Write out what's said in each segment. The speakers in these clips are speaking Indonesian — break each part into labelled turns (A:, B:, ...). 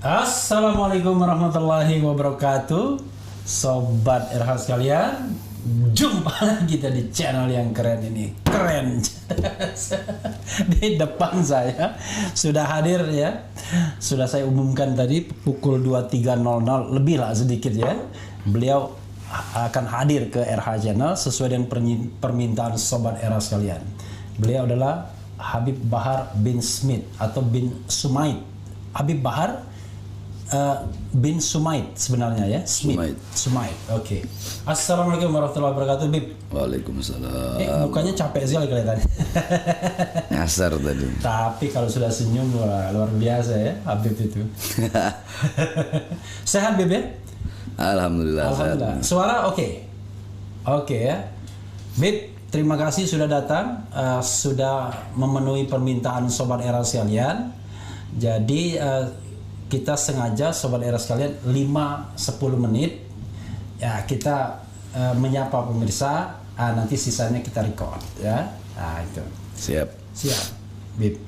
A: Assalamualaikum warahmatullahi wabarakatuh, Sobat RH sekalian. Jumpa lagi kita di channel yang keren ini. Keren. Di depan saya sudah hadir ya. Sudah saya umumkan tadi pukul 23.00 lebih lah sedikit ya. Beliau akan hadir ke RH Channel sesuai dengan permintaan Sobat RH sekalian. Beliau adalah Habib Bahar bin Smith atau bin Sumaid. Habib Bahar bin Sumaid sebenarnya ya. Sumaid. Oke. Assalamualaikum warahmatullahi wabarakatuh, Bib.
B: Waalaikumsalam.
A: Mukanya capek sekali kelihatannya.
B: Nyasar tadi.
A: Tapi kalau sudah senyum luar biasa ya Habib itu. Sehat, Bib ya?
B: Alhamdulillah.
A: Alhamdulillah.
B: Sehat.
A: Suara oke. Oke ya. Bib, terima kasih sudah datang, sudah memenuhi permintaan Sobat Era sekalian. Jadi kita sengaja Sobat Era sekalian 5-10 menit ya kita menyapa pemirsa, nanti sisanya kita record ya. Nah itu.
B: Siap,
A: Bib.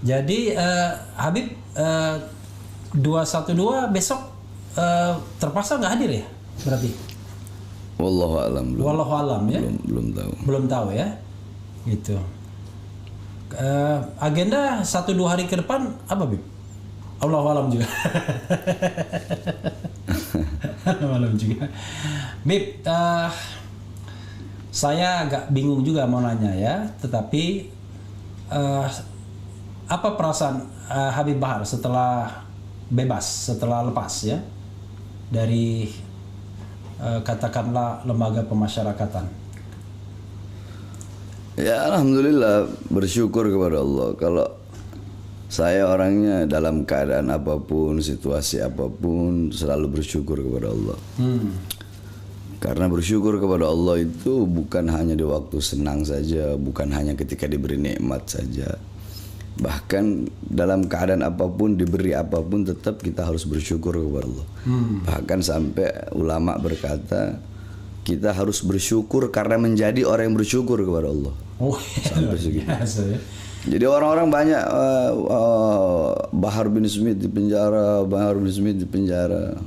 A: Jadi Habib 212 besok terpaksa nggak hadir ya berarti?
B: Wallahu alam.
A: Wallahu alam ya.
B: Belum tahu.
A: Belum tahu ya. Gitu. Agenda 1-2 hari ke depan apa, Bib? Allahu alam juga. Allahu alam juga. Bib, saya agak bingung juga mau nanya ya, tetapi apa perasaan Habib Bahar setelah bebas, setelah lepas ya dari katakanlah lembaga pemasyarakatan?
B: Ya alhamdulillah, bersyukur kepada Allah. Kalau saya orangnya dalam keadaan apapun, situasi apapun selalu bersyukur kepada Allah. Karena bersyukur kepada Allah itu bukan hanya di waktu senang saja, bukan hanya ketika diberi nikmat saja. Bahkan dalam keadaan apapun, diberi apapun, tetap kita harus bersyukur kepada Allah. Bahkan sampai ulama berkata, kita harus bersyukur karena menjadi orang yang bersyukur kepada Allah. Sampai segitu. Ya. Jadi orang-orang banyak Bahar bin Smith di penjara, Bahar bin Smith di penjara.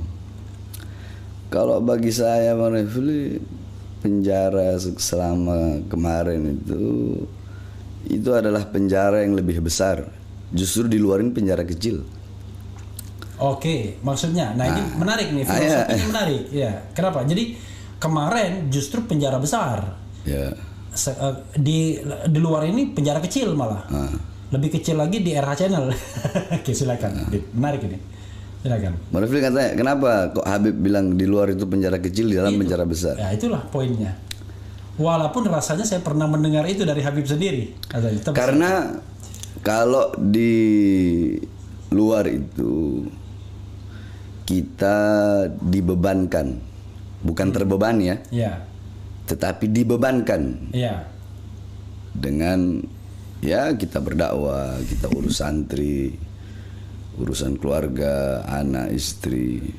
B: Kalau bagi saya, Bang Refli, penjara selama kemarin itu adalah penjara yang lebih besar. Justru di luar ini penjara kecil.
A: Oke, maksudnya, ini menarik nih, filosofinya menarik. Ya, kenapa? Jadi kemarin justru penjara besar. Ya. Di luar ini penjara kecil malah. Lebih kecil lagi di RH Channel. Oke, silakan. Menarik ini. Silakan.
B: Bang Refli katanya, kenapa kok Habib bilang di luar itu penjara kecil, di dalam penjara besar?
A: Ya, itulah poinnya. Walaupun rasanya saya pernah mendengar itu dari Habib sendiri.
B: Karena kalau di luar itu kita dibebankan, bukan terbebani ya, tetapi dibebankan dengan ya kita berdakwah, kita urus santri, urusan keluarga, anak, istri,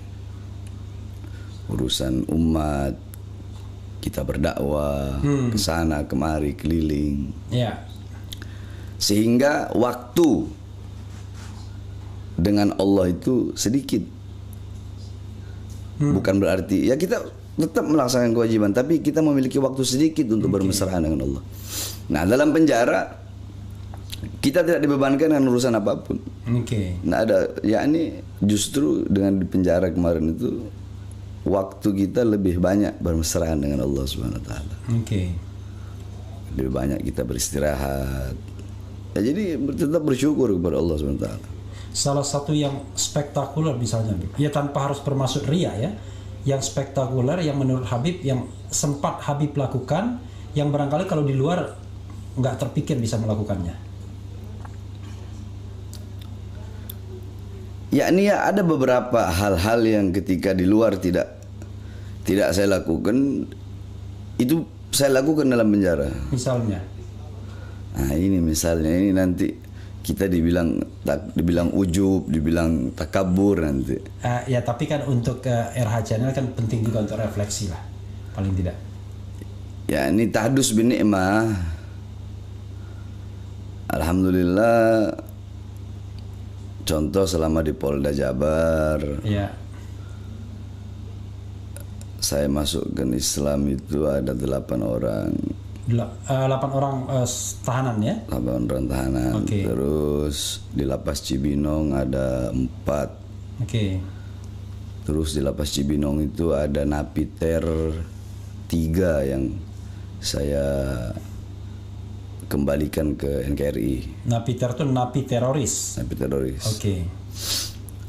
B: urusan umat, kita berdakwah ke sana kemari keliling. Sehingga waktu dengan Allah itu sedikit. Bukan berarti ya kita tetap melaksanakan kewajiban, tapi kita memiliki waktu sedikit untuk bermesraan dengan Allah. Nah, dalam penjara kita tidak dibebankan dengan urusan apapun. Nah, ada yakni justru dengan di penjara kemarin itu waktu kita lebih banyak bermesraan dengan Allah Subhanahu wa taala. Lebih banyak kita beristirahat. Ya, jadi tetap bersyukur kepada Allah Subhanahu wa taala.
A: Salah satu yang spektakuler misalnya, ya tanpa harus bermaksud ria ya, yang spektakuler yang menurut Habib yang sempat Habib lakukan, yang barangkali kalau di luar nggak terpikir bisa melakukannya.
B: Yakni ya ada beberapa hal-hal yang ketika di luar tidak saya lakukan, itu saya lakukan dalam penjara.
A: Misalnya?
B: Nah ini misalnya, ini nanti kita dibilang ujub, dibilang takabur nanti.
A: Ya tapi kan untuk RH Channel kan penting juga untuk refleksi lah, paling tidak.
B: Ya ini tahdus bin ni'mah. Alhamdulillah Contoh selama di Polda Jabar,
A: Ya.
B: saya masukkan Islam itu ada 8 orang.
A: 8 orang tahanan ya.
B: 8 orang tahanan.
A: Oke.
B: Terus di Lapas Cibinong ada 4.
A: Oke.
B: Terus di Lapas Cibinong itu ada napiter 3 yang saya kembalikan ke NKRI.
A: Napiter tuh napi teroris.
B: Napi teroris.
A: Oke.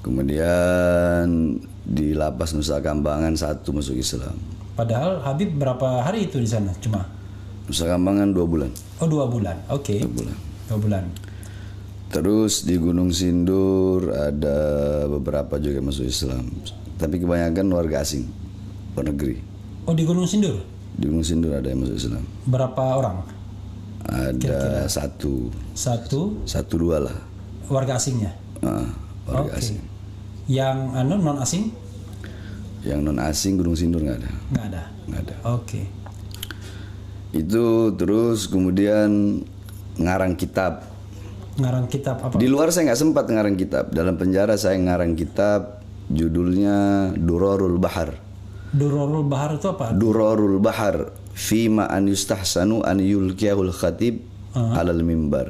B: Kemudian di Lapas Nusa Kambangan 1 masuk Islam.
A: Padahal Habib berapa hari itu di sana? Cuma
B: Nusa Kambangan 2 bulan.
A: Oh 2 bulan. Oke.
B: 2 bulan.
A: 2 bulan.
B: Terus di Gunung Sindur ada beberapa juga yang masuk Islam. Tapi kebanyakan warga asing, luar negeri.
A: Oh di Gunung Sindur?
B: Di Gunung Sindur ada yang masuk Islam.
A: Berapa orang?
B: Ada
A: Satu
B: 1, 2 lah.
A: warga asingnya.
B: Warga
A: Oke.
B: asing.
A: Yang non asing?
B: Yang non asing Gunung Sindur nggak ada.
A: Nggak ada.
B: Nggak ada.
A: Oke.
B: Itu terus kemudian ngarang kitab.
A: Ngarang kitab apa?
B: Di luar saya nggak sempat ngarang kitab. Dalam penjara saya ngarang kitab judulnya Durarul Bahar.
A: Durarul Bahar itu apa?
B: Durarul Bahar fima an yustahsanu an yulkiyahul khatib alal mimbar.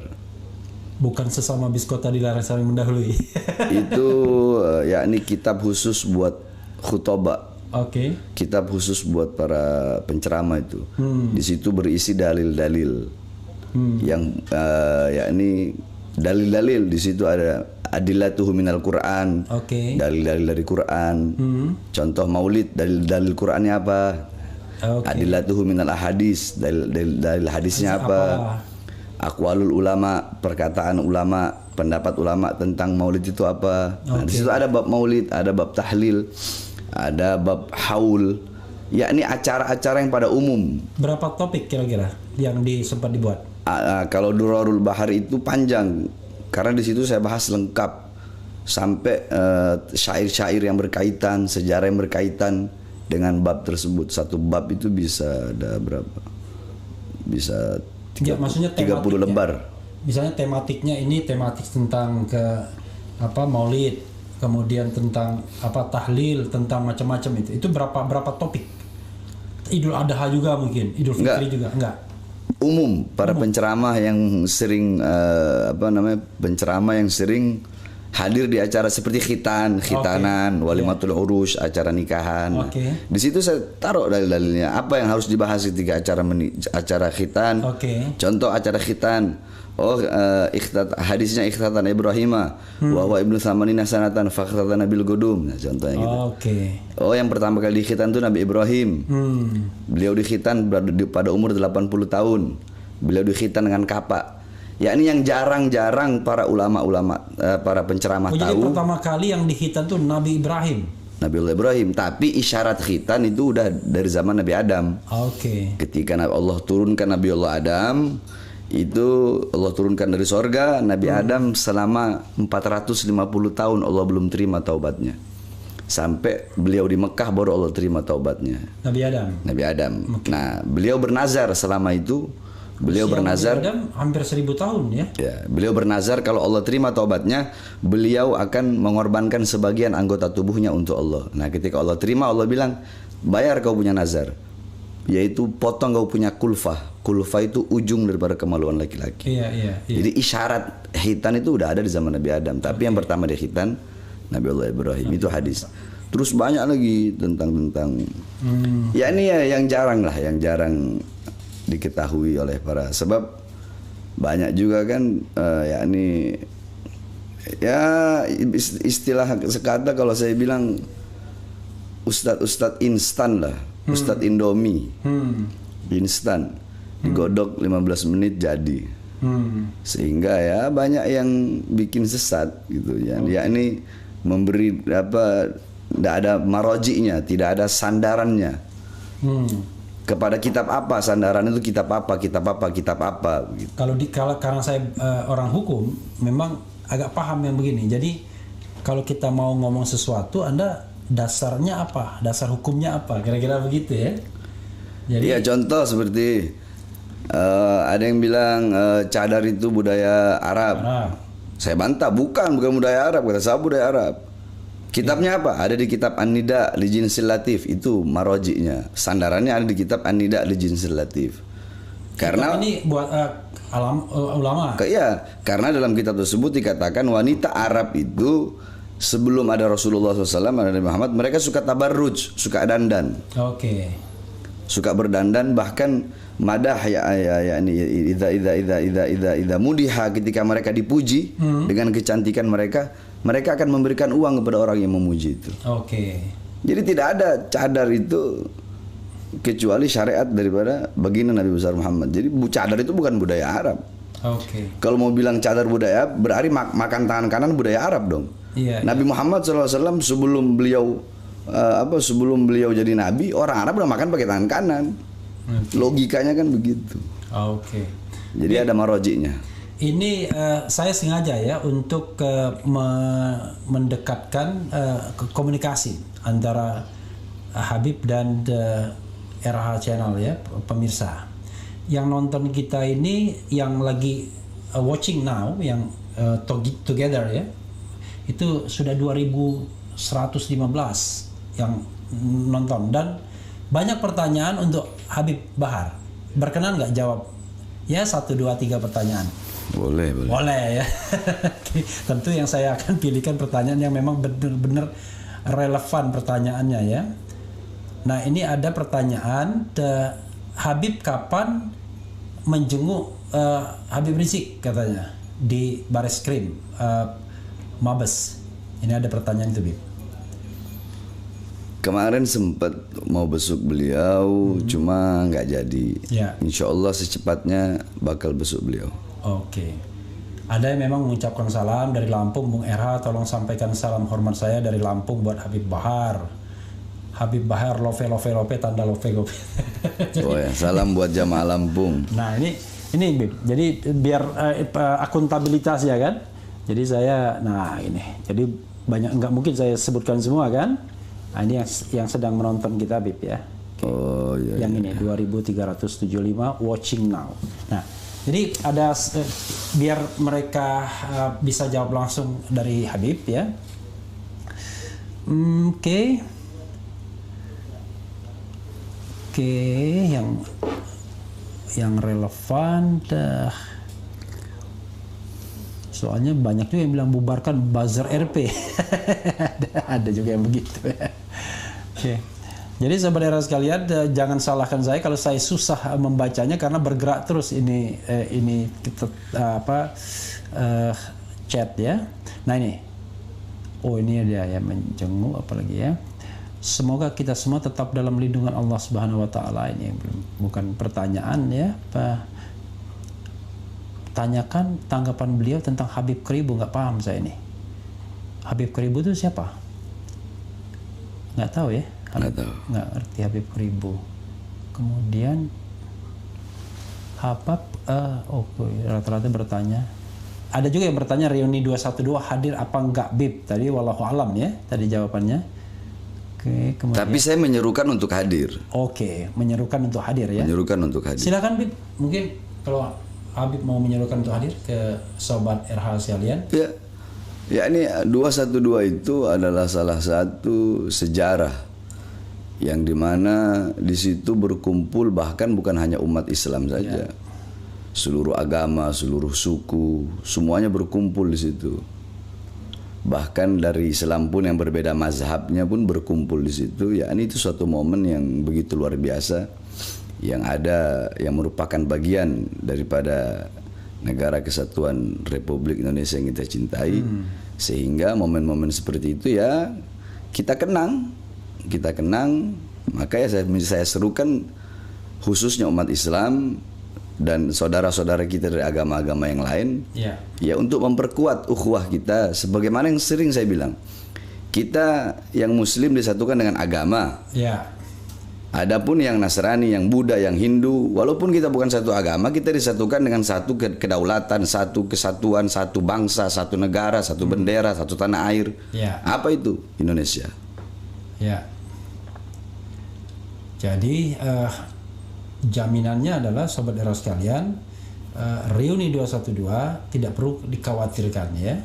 A: Bukan sesama biskota dilarang saling mendahului.
B: Itu yakni kitab khusus buat khutbah.
A: Oke.
B: Kitab khusus buat para penceramah itu. Di situ berisi dalil-dalil yang yakni dalil-dalil. Di situ ada adillatuhu minal Quran.
A: Oke.
B: Dalil-dalil dari Quran. Contoh maulid, dalil-dalil Qurannya apa?
A: Oke.
B: Adillatuhu minal ahadis, dalil hadisnya apa? Aqwalul ulama, perkataan ulama, pendapat ulama tentang maulid itu apa? Nah, di situ ada bab maulid, ada bab tahlil, ada bab haul, yakni acara-acara yang pada umum.
A: Berapa topik kira-kira yang sempat dibuat?
B: Kalau Durarul Bahar itu panjang, karena di situ saya bahas lengkap sampai syair-syair yang berkaitan, sejarah yang berkaitan dengan bab tersebut. Satu bab itu bisa ada berapa? Bisa 30 lembar.
A: Misalnya tematiknya ini tematik tentang maulid, kemudian tentang tahlil, tentang macam-macam itu. Itu berapa topik? Idul Adha juga mungkin, Idul Fitri juga enggak.
B: Umum para penceramah yang sering penceramah yang sering hadir di acara seperti khitanan, walimatul urus, acara nikahan. Di situ saya taruh dalil-dalilnya apa yang harus dibahas ketika acara khitan. Contoh acara khitan. Hadisnya ikhtatan Ibrahimah wa huwa ibnu thamanina sanatan fakhtatan bil gudum. Nah, contohnya gitu. Yang pertama kali dikhitan itu Nabi Ibrahim. Beliau dikhitan pada umur 80 tahun. Beliau dikhitan dengan kapak. Yakni yang jarang-jarang para ulama-ulama, para penceramah tahu.
A: Jadi pertama kali yang dikhitan tuh Nabi Ibrahim.
B: Nabiullah Ibrahim, tapi isyarat khitan itu udah dari zaman Nabi Adam. Ketika Allah turunkan Nabiullah Adam, itu Allah turunkan dari sorga Nabi Adam selama 450 tahun Allah belum terima taubatnya. Sampai beliau di Mekah baru Allah terima taubatnya. Nabi Adam. Nah, beliau bernazar selama itu. Beliau bernazar
A: hampir 1000 tahun ya.
B: Beliau bernazar kalau Allah terima taubatnya, beliau akan mengorbankan sebagian anggota tubuhnya untuk Allah. Nah, ketika Allah terima, Allah bilang, "Bayar kau punya nazar." Yaitu potong kau punya kulfah. Kulfah itu ujung daripada kemaluan laki-laki. Jadi isyarat khitan itu udah ada di zaman Nabi Adam, tapi yang pertama dia khitan Nabi Allah Ibrahim. Itu hadis. Terus banyak lagi tentang ya ini ya yang jarang diketahui oleh para, sebab banyak juga kan yakni istilah sekata kalau saya bilang ustadz instan lah, ustadz Indomie, instan, digodok 15 menit jadi, sehingga ya banyak yang bikin sesat gitu ya, yakni memberi tidak ada marojinya, tidak ada sandarannya. Kepada kitab apa sandaran itu, kitab apa gitu.
A: Karena saya orang hukum memang agak paham yang begini. Jadi kalau kita mau ngomong sesuatu, Anda dasarnya apa? Dasar hukumnya apa? Kira-kira begitu ya. Jadi
B: contoh seperti ada yang bilang cadar itu budaya Arab. Saya bantah, bukan budaya Arab, kata saya budaya Arab. Kitabnya apa? Ada di kitab An-Nida li Jinsil Latif, itu marojiknya. Sandarannya ada di kitab An-Nida li Jinsil Latif. Karena
A: ini buat ulama.
B: Ya, karena dalam kitab tersebut dikatakan wanita Arab itu sebelum ada Rasulullah SAW, ada Nabi Muhammad, mereka suka tabarruj, suka dandan.
A: Oke.
B: Suka berdandan, bahkan madah idza mudiha, ketika mereka dipuji dengan kecantikan mereka akan memberikan uang kepada orang yang memuji itu.
A: Oke.
B: Jadi tidak ada cadar itu kecuali syariat daripada baginda Nabi besar Muhammad. Jadi cadar itu bukan budaya Arab.
A: Oke.
B: Kalau mau bilang cadar budaya, berarti makan tangan kanan budaya Arab dong.
A: Iya.
B: Nabi Muhammad SAW sebelum beliau jadi nabi, orang Arab udah makan pakai tangan kanan. Okay. Logikanya kan begitu.
A: Oke.
B: Jadi ada marojiknya.
A: Ini saya sengaja ya untuk mendekatkan komunikasi antara Habib dan RH Channel ya, pemirsa. Yang nonton kita ini yang lagi watching now, yang together ya, itu sudah 2115 yang nonton, dan banyak pertanyaan untuk Habib Bahar. Berkenan nggak jawab? Ya 1, 2, 3 pertanyaan.
B: Boleh.
A: Boleh ya. Tentu yang saya akan pilihkan pertanyaan yang memang benar-benar relevan pertanyaannya ya. Nah ini ada pertanyaan, Habib kapan menjenguk Habib Rizik katanya di Bareskrim Mabes. Ini ada pertanyaan itu, Bib.
B: Kemarin sempat mau besuk beliau, cuma nggak jadi.
A: Ya.
B: Insya Allah secepatnya bakal besuk beliau.
A: Oke. Ada yang memang mengucapkan salam dari Lampung, Bung RH, tolong sampaikan salam hormat saya dari Lampung buat Habib Bahar. Habib Bahar love tanda love.
B: Oh ya, salam buat jamaah Lampung.
A: Nah ini Bib. Jadi biar akuntabilitas ya kan. Jadi saya, nah ini, jadi banyak, nggak mungkin saya sebutkan semua kan. Nah, ini yang sedang menonton kita Bib ya. Oke.
B: Oh iya.
A: Yang ini 2375 watching now. Nah, jadi ada biar mereka bisa jawab langsung dari Habib ya. Oke, yang relevan soalnya banyak juga yang bilang bubarkan buzzer RP. ada juga yang begitu ya. Oke. Jadi saudara sekalian, jangan salahkan saya kalau saya susah membacanya karena bergerak terus ini chat ya. Nah ini, oh ini dia ya, menjenguk apalagi ya. Semoga kita semua tetap dalam lindungan Allah Subhanahu Wa Taala. Ini bukan pertanyaan ya. Tanyakan tanggapan beliau tentang Habib Keribu, nggak paham saya ini. Habib Keribu itu siapa? Nggak tahu ya.
B: Nggak tahu.
A: Nggak ngerti Habib Keribu. Kemudian rata-rata bertanya. Ada juga yang bertanya reuni 212 hadir apa enggak Bib? Tadi wallahu alam ya. Tadi jawabannya. Oke, kemudian.
B: Tapi saya menyerukan untuk hadir.
A: Oke, menyerukan untuk hadir ya.
B: Menyerukan untuk hadir.
A: Silakan Bib. Mungkin kalau Habib mau menyerukan untuk hadir ke sobat RH sekalian.
B: Ya ini 212 itu adalah salah satu sejarah yang dimana di situ berkumpul bahkan bukan hanya umat Islam saja, seluruh agama, seluruh suku, semuanya berkumpul di situ. Bahkan dari Islam pun yang berbeda mazhabnya pun berkumpul di situ. Ya ini itu suatu momen yang begitu luar biasa, yang merupakan bagian daripada negara kesatuan Republik Indonesia yang kita cintai. Sehingga momen-momen seperti itu ya kita kenang, makanya saya serukan khususnya umat Islam dan saudara-saudara kita dari agama-agama yang lain, ya untuk memperkuat ukhuwah kita. Sebagaimana yang sering saya bilang, kita yang Muslim disatukan dengan agama. Adapun yang Nasrani, yang Buddha, yang Hindu, walaupun kita bukan satu agama, kita disatukan dengan satu kedaulatan, satu kesatuan, satu bangsa, satu negara, satu bendera, satu tanah air. Apa itu? Indonesia.
A: Jadi jaminannya adalah sobat era sekalian, reuni 212 tidak perlu dikhawatirkan ya.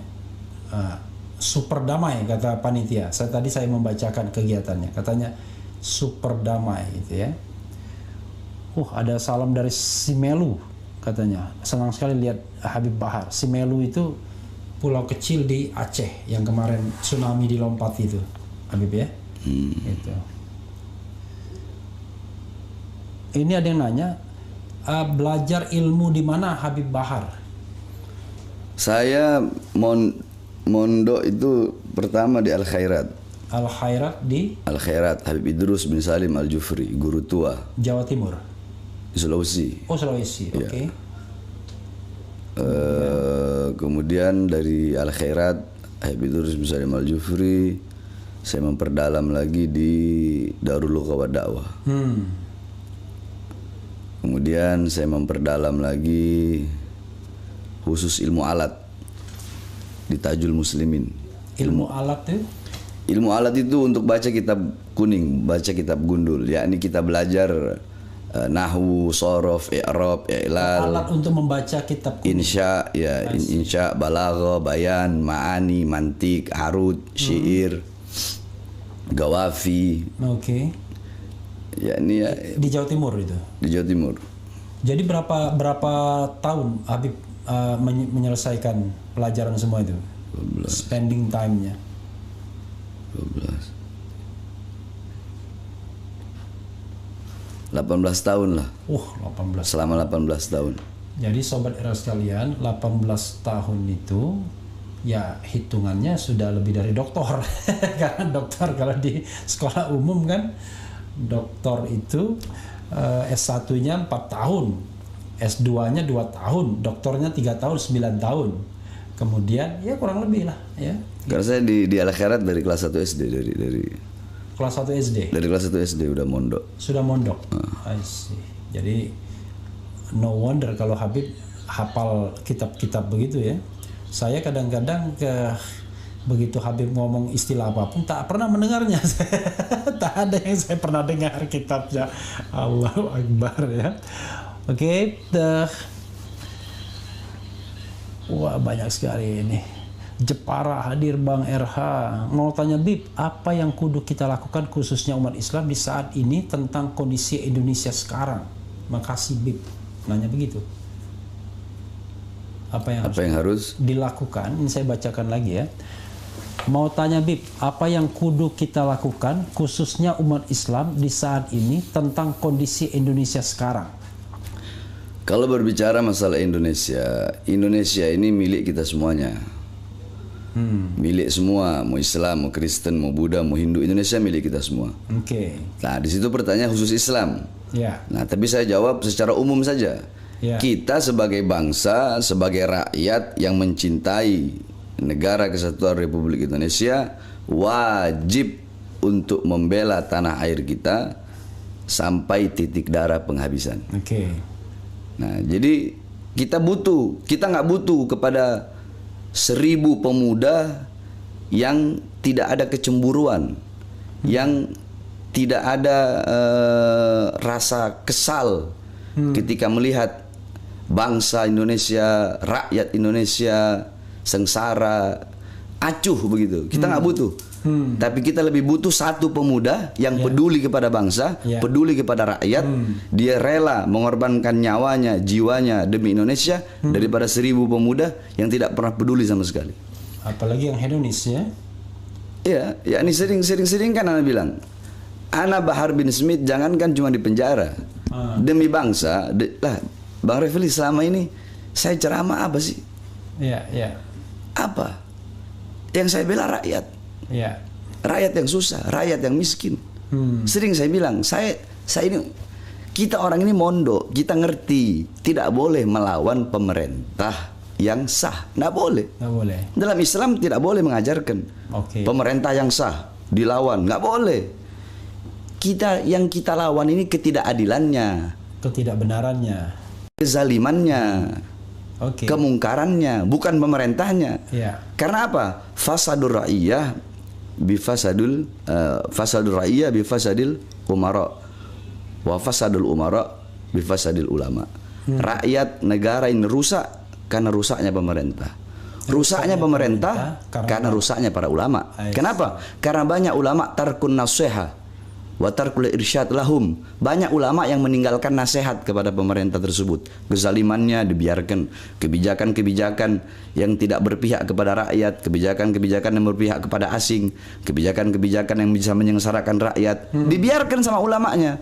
A: Super damai kata panitia. Tadi saya membacakan kegiatannya, katanya super damai gitu ya. Ada salam dari Simelu katanya. Senang sekali lihat Habib Bahar. Simelu itu pulau kecil di Aceh yang kemarin tsunami dilompat itu, Habib ya. Gitu. Ini ada yang nanya, belajar ilmu di mana Habib Bahar?
B: Saya mondok itu pertama di Al Khairat.
A: Al Khairat di
B: Al Khairat Habib Idrus bin Salim Al Jufri, guru tua.
A: Jawa Timur.
B: Di Sulawesi.
A: Oh, Sulawesi.
B: Ya.
A: Oke.
B: Kemudian dari Al Khairat Habib Idrus bin Salim Al Jufri, saya memperdalam lagi di Darul Lughah wa Dakwah. Kemudian saya memperdalam lagi khusus ilmu alat di Tajul Muslimin.
A: Ilmu alat itu?
B: Ilmu alat itu untuk baca kitab kuning, baca kitab gundul, yakni kita belajar nahwu, shorof, i'rab, i'lal.
A: Alat untuk membaca kitab kuning.
B: Insya, ya, insya, balaghah, bayan, ma'ani, mantik, arud, syair, gawafi.
A: Oke.
B: Yakni ya,
A: Di Jawa Timur itu.
B: di Jawa Timur.
A: Jadi berapa tahun Habib menyelesaikan pelajaran semua itu?
B: 12.
A: Spending time-nya.
B: 18 tahun lah.
A: 18.
B: Selama 18 tahun.
A: Jadi sobat era sekalian, 18 tahun itu ya hitungannya sudah lebih dari doktor. Karena dokter kalau di sekolah umum kan, doktor itu S1-nya 4 tahun, S2-nya 2 tahun, doktornya 3 tahun, 9 tahun. Kemudian ya kurang lebih lah ya.
B: Karena saya di Al Khairat dari kelas 1 SD, dari
A: Kelas 1 SD.
B: dari kelas 1 SD udah mondok.
A: Sudah mondok. I see. Jadi no wonder kalau Habib hafal kitab-kitab begitu ya. Saya kadang-kadang begitu Habib ngomong istilah apapun tak pernah mendengarnya. Tak ada yang saya pernah dengar kitabnya. Allahu Akbar ya. Oke, wah banyak sekali ini. Jepara hadir Bang RH. Mau tanya Bib, apa yang kudu kita lakukan khususnya umat Islam di saat ini tentang kondisi Indonesia sekarang? Makasih Bib. Nanya begitu. Apa yang harus dilakukan? Ini saya bacakan lagi ya. Mau tanya Bib, apa yang kudu kita lakukan khususnya umat Islam di saat ini tentang kondisi Indonesia sekarang?
B: Kalau berbicara masalah Indonesia, Indonesia ini milik kita semuanya. Milik semua, mau Islam, mau Kristen, mau Buddha, mau Hindu, Indonesia milik kita semua.
A: Oke.
B: Nah, di situ pertanyaan khusus Islam.
A: Ya.
B: Nah, tapi saya jawab secara umum saja.
A: Ya.
B: Kita sebagai bangsa, sebagai rakyat yang mencintai negara kesatuan Republik Indonesia, wajib untuk membela tanah air kita sampai titik darah penghabisan.
A: Oke.
B: Nah, jadi kita nggak butuh kepada 1000 pemuda yang tidak ada kecemburuan, yang tidak ada rasa kesal ketika melihat bangsa Indonesia, rakyat Indonesia sengsara, acuh begitu. Kita nggak butuh. Tapi kita lebih butuh satu pemuda yang peduli kepada bangsa, peduli kepada rakyat. Dia rela mengorbankan nyawanya, jiwanya demi Indonesia daripada 1000 pemuda yang tidak pernah peduli sama sekali.
A: Apalagi yang hedonis ya.
B: Iya, ya ini sering kan anak bilang, Ana Bahar bin Smith jangankan cuma di penjara demi bangsa. Lah, Bang Refli selama ini saya ceramah apa sih?
A: Iya, iya.
B: Apa? Yang saya bela rakyat.
A: Ya.
B: Rakyat yang susah, rakyat yang miskin. Sering saya bilang, saya ini, kita orang ini mondok, kita ngerti tidak boleh melawan pemerintah yang sah, nggak boleh.
A: Nggak boleh.
B: Dalam Islam tidak boleh mengajarkan pemerintah yang sah dilawan, nggak boleh. Yang kita lawan ini ketidakadilannya,
A: ketidakbenarannya,
B: kezalimannya. Kemungkarannya, bukan pemerintahnya. Karena apa? Fasadur ra'iyah bifasadul bifasadil umara wa fasadul umara bifasadil ulama. Rakyat negara ini rusak karena rusaknya pemerintah. Rusaknya pemerintah karena rusaknya para ulama. Kenapa? Karena banyak ulama tarkun nasiha wa tarkul irsyad lahum. Banyak ulama yang meninggalkan nasihat kepada pemerintah tersebut. Kezalimannya dibiarkan, kebijakan-kebijakan yang tidak berpihak kepada rakyat, kebijakan-kebijakan yang berpihak kepada asing, kebijakan-kebijakan yang bisa menyengsarakan rakyat, dibiarkan sama ulamanya.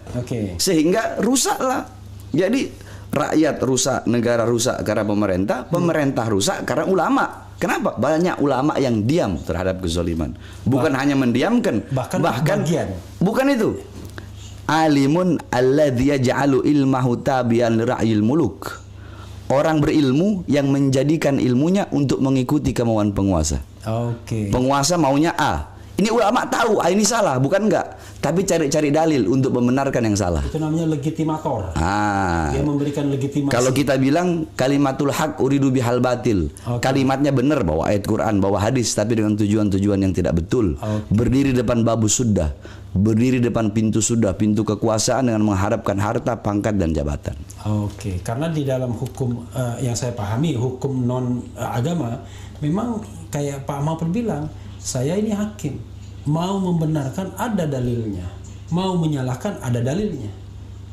B: Sehingga rusaklah. Jadi rakyat rusak, negara rusak karena pemerintah, pemerintah rusak karena ulama. Kenapa? Banyak ulama yang diam terhadap kezaliman. Bukan hanya mendiamkan, bahkan bukan itu. Alimun alladzi yaj'alu ilmahu tabi'an li ra'yil muluk. Orang berilmu yang menjadikan ilmunya untuk mengikuti kemauan penguasa. Penguasa maunya A. Ini ulama tahu, ini salah, bukan enggak. Tapi cari-cari dalil untuk membenarkan yang salah.
A: Itu namanya legitimator. Dia memberikan legitimasi.
B: Kalau kita bilang kalimatul haq uridu bihal batil. Kalimatnya benar, bawa ayat Quran, bawa hadis, tapi dengan tujuan-tujuan yang tidak betul. Berdiri depan babu sudah, berdiri depan pintu sudah, pintu kekuasaan dengan mengharapkan harta, pangkat, dan jabatan.
A: Karena di dalam hukum yang saya pahami, hukum non agama, memang kayak Pak Mahfud bilang, saya ini hakim, mau membenarkan ada dalilnya, mau menyalahkan ada dalilnya.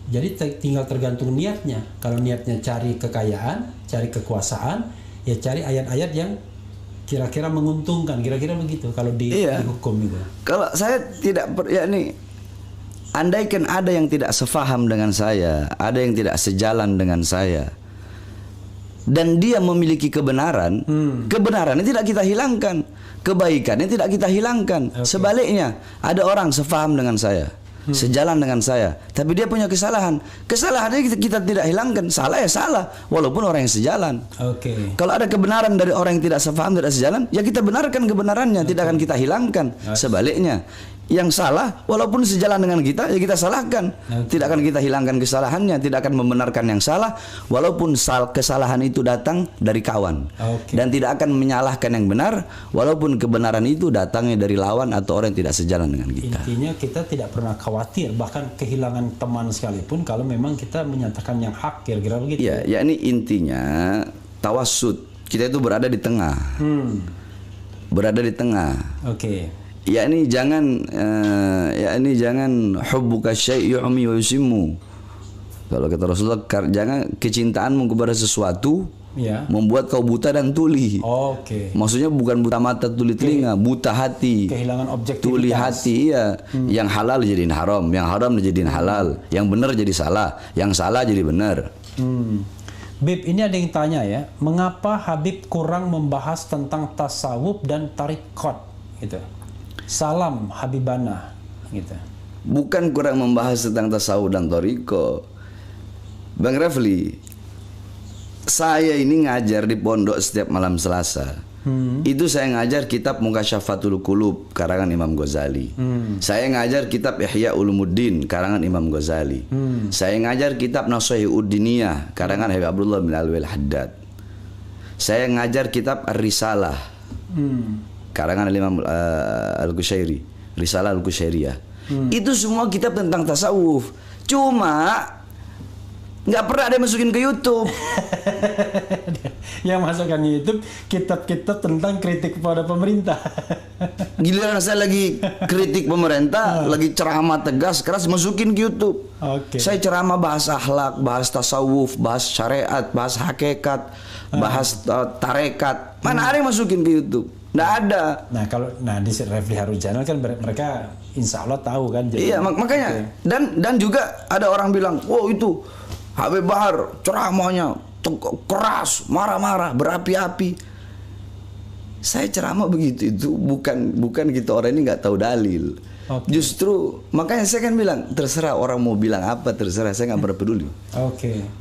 A: Jadi tinggal tergantung niatnya. Kalau niatnya cari kekayaan, cari kekuasaan, ya cari ayat-ayat yang kira-kira menguntungkan, kira-kira begitu. Kalau di hukum itu. Kalau
B: saya tidak, andaikan ada yang tidak sefaham dengan saya, ada yang tidak sejalan dengan saya, dan dia memiliki kebenaran, kebenarannya tidak kita hilangkan, kebaikannya tidak kita hilangkan. Sebaliknya, ada orang sefaham dengan saya, sejalan dengan saya, tapi dia punya kesalahan, kesalahannya kita tidak hilangkan. Salah ya salah, walaupun orang yang sejalan. Kalau ada kebenaran dari orang yang tidak sefaham, tidak sejalan, ya kita benarkan kebenarannya, tidak akan kita hilangkan. Sebaliknya, yang salah walaupun sejalan dengan kita, ya kita salahkan. Tidak akan kita hilangkan kesalahannya, tidak akan membenarkan yang salah walaupun kesalahan itu datang dari kawan. Dan tidak akan menyalahkan yang benar walaupun kebenaran itu datangnya dari lawan atau orang yang tidak sejalan dengan kita.
A: Intinya kita tidak pernah khawatir bahkan kehilangan teman sekalipun kalau memang kita menyatakan yang hak, kira-kira begitu.
B: Ya ini intinya tawassut. Kita itu berada di tengah. Berada di tengah. Yakni jangan hubbuka syai' yu'mi wa yusimmu. Kalau kata Rasulullah, jangan kecintaanmu kepada sesuatu membuat kau buta dan tuli. Maksudnya bukan buta mata tuli telinga, buta hati.
A: Kehilangan objektivitas.
B: Tuli hati, Yang halal jadiin haram, yang haram jadiin halal, yang benar jadi salah, yang salah jadi benar.
A: Bib, ini ada yang tanya ya, mengapa Habib kurang membahas tentang tasawuf dan tarikot gitu? Salam Habibana gitu.
B: Bukan kurang membahas tentang tasawuf dan thariqah, Bang Rafli. Saya ini ngajar di pondok setiap malam Selasa. Itu saya ngajar kitab Mukasyafatul Qulub karangan Imam Ghazali. Saya ngajar kitab Ihya Ulumuddin karangan Imam Ghazali. Saya ngajar kitab Nashihud Diniyah karangan Habib Abdullah bin Alwi Al-Haddad. Saya ngajar kitab Ar-Risalah karangan Imam Al-Qushairi, Risalah Al-Qushairiyah. Itu semua kitab tentang tasawuf. Cuma nggak pernah ada yang masukin ke YouTube.
A: Yang masukkan YouTube kitab-kitab tentang kritik kepada pemerintah.
B: Giliran saya lagi kritik pemerintah, lagi ceramah tegas keras, masukin ke YouTube. Saya ceramah bahas akhlak, bahas tasawuf, bahas syariat, bahas hakikat, bahas tarekat. Mana ada yang masukin ke YouTube? Nggak ada.
A: Nah kalau di Refli Harun Channel kan mereka insya Allah tahu kan.
B: Iya makanya. Dan juga ada orang bilang, wow itu Habib Bahar ceramahnya keras, marah-marah, berapi-api. Saya ceramah begitu itu bukan kita orang ini nggak tahu dalil. Justru makanya saya kan bilang terserah orang mau bilang apa, terserah, saya nggak pernah peduli.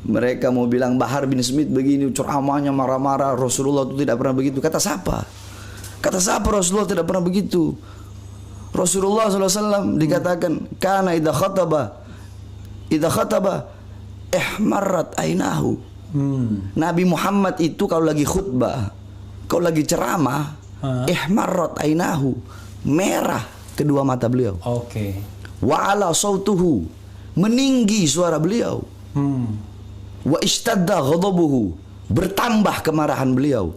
B: Mereka mau bilang Bahar bin Smith begini ceramahnya marah-marah, Rasulullah itu tidak pernah begitu. Kata siapa? Kata siapa Rasulullah tidak pernah begitu? Rasulullah SAW dikatakan kana idza khataba ihmarrat ainahu. Nabi Muhammad itu kalau lagi khutbah, kalau lagi ceramah, ihmarrat ainahu, merah kedua mata beliau. Wa ala sautuhu, meninggi suara beliau. wa ishtadda ghadabuhu, bertambah kemarahan beliau,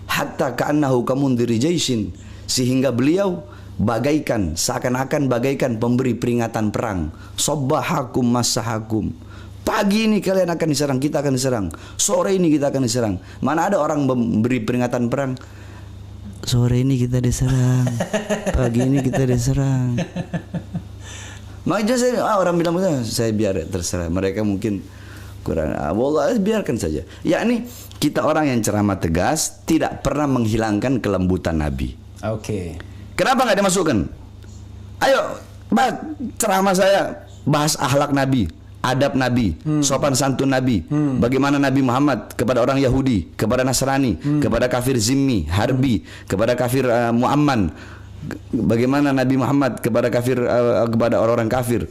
B: hatta ka'annahu kamundiri jaisin, sehingga beliau bagaikan, seakan-akan bagaikan pemberi peringatan perang. Sabbahakum massahakum, pagi ini kalian akan diserang, kita akan diserang. Sore ini kita akan diserang. Mana ada orang memberi peringatan perang, sore ini kita diserang, pagi ini kita diserang. Makanya orang bilang, saya biar terserah. Mereka mungkin kurang, wallah biarkan saja. Yakni kita orang yang ceramah tegas, tidak pernah menghilangkan kelembutan Nabi.
A: Oke.
B: Kenapa nggak dimasukkan? Ayo, ceramah saya bahas akhlak Nabi, adab Nabi, sopan santun Nabi, bagaimana Nabi Muhammad kepada orang Yahudi, kepada Nasrani, kepada kafir zimmi, harbi, kepada kafir mu'amman, bagaimana Nabi Muhammad kepada kafir, kepada orang-orang kafir,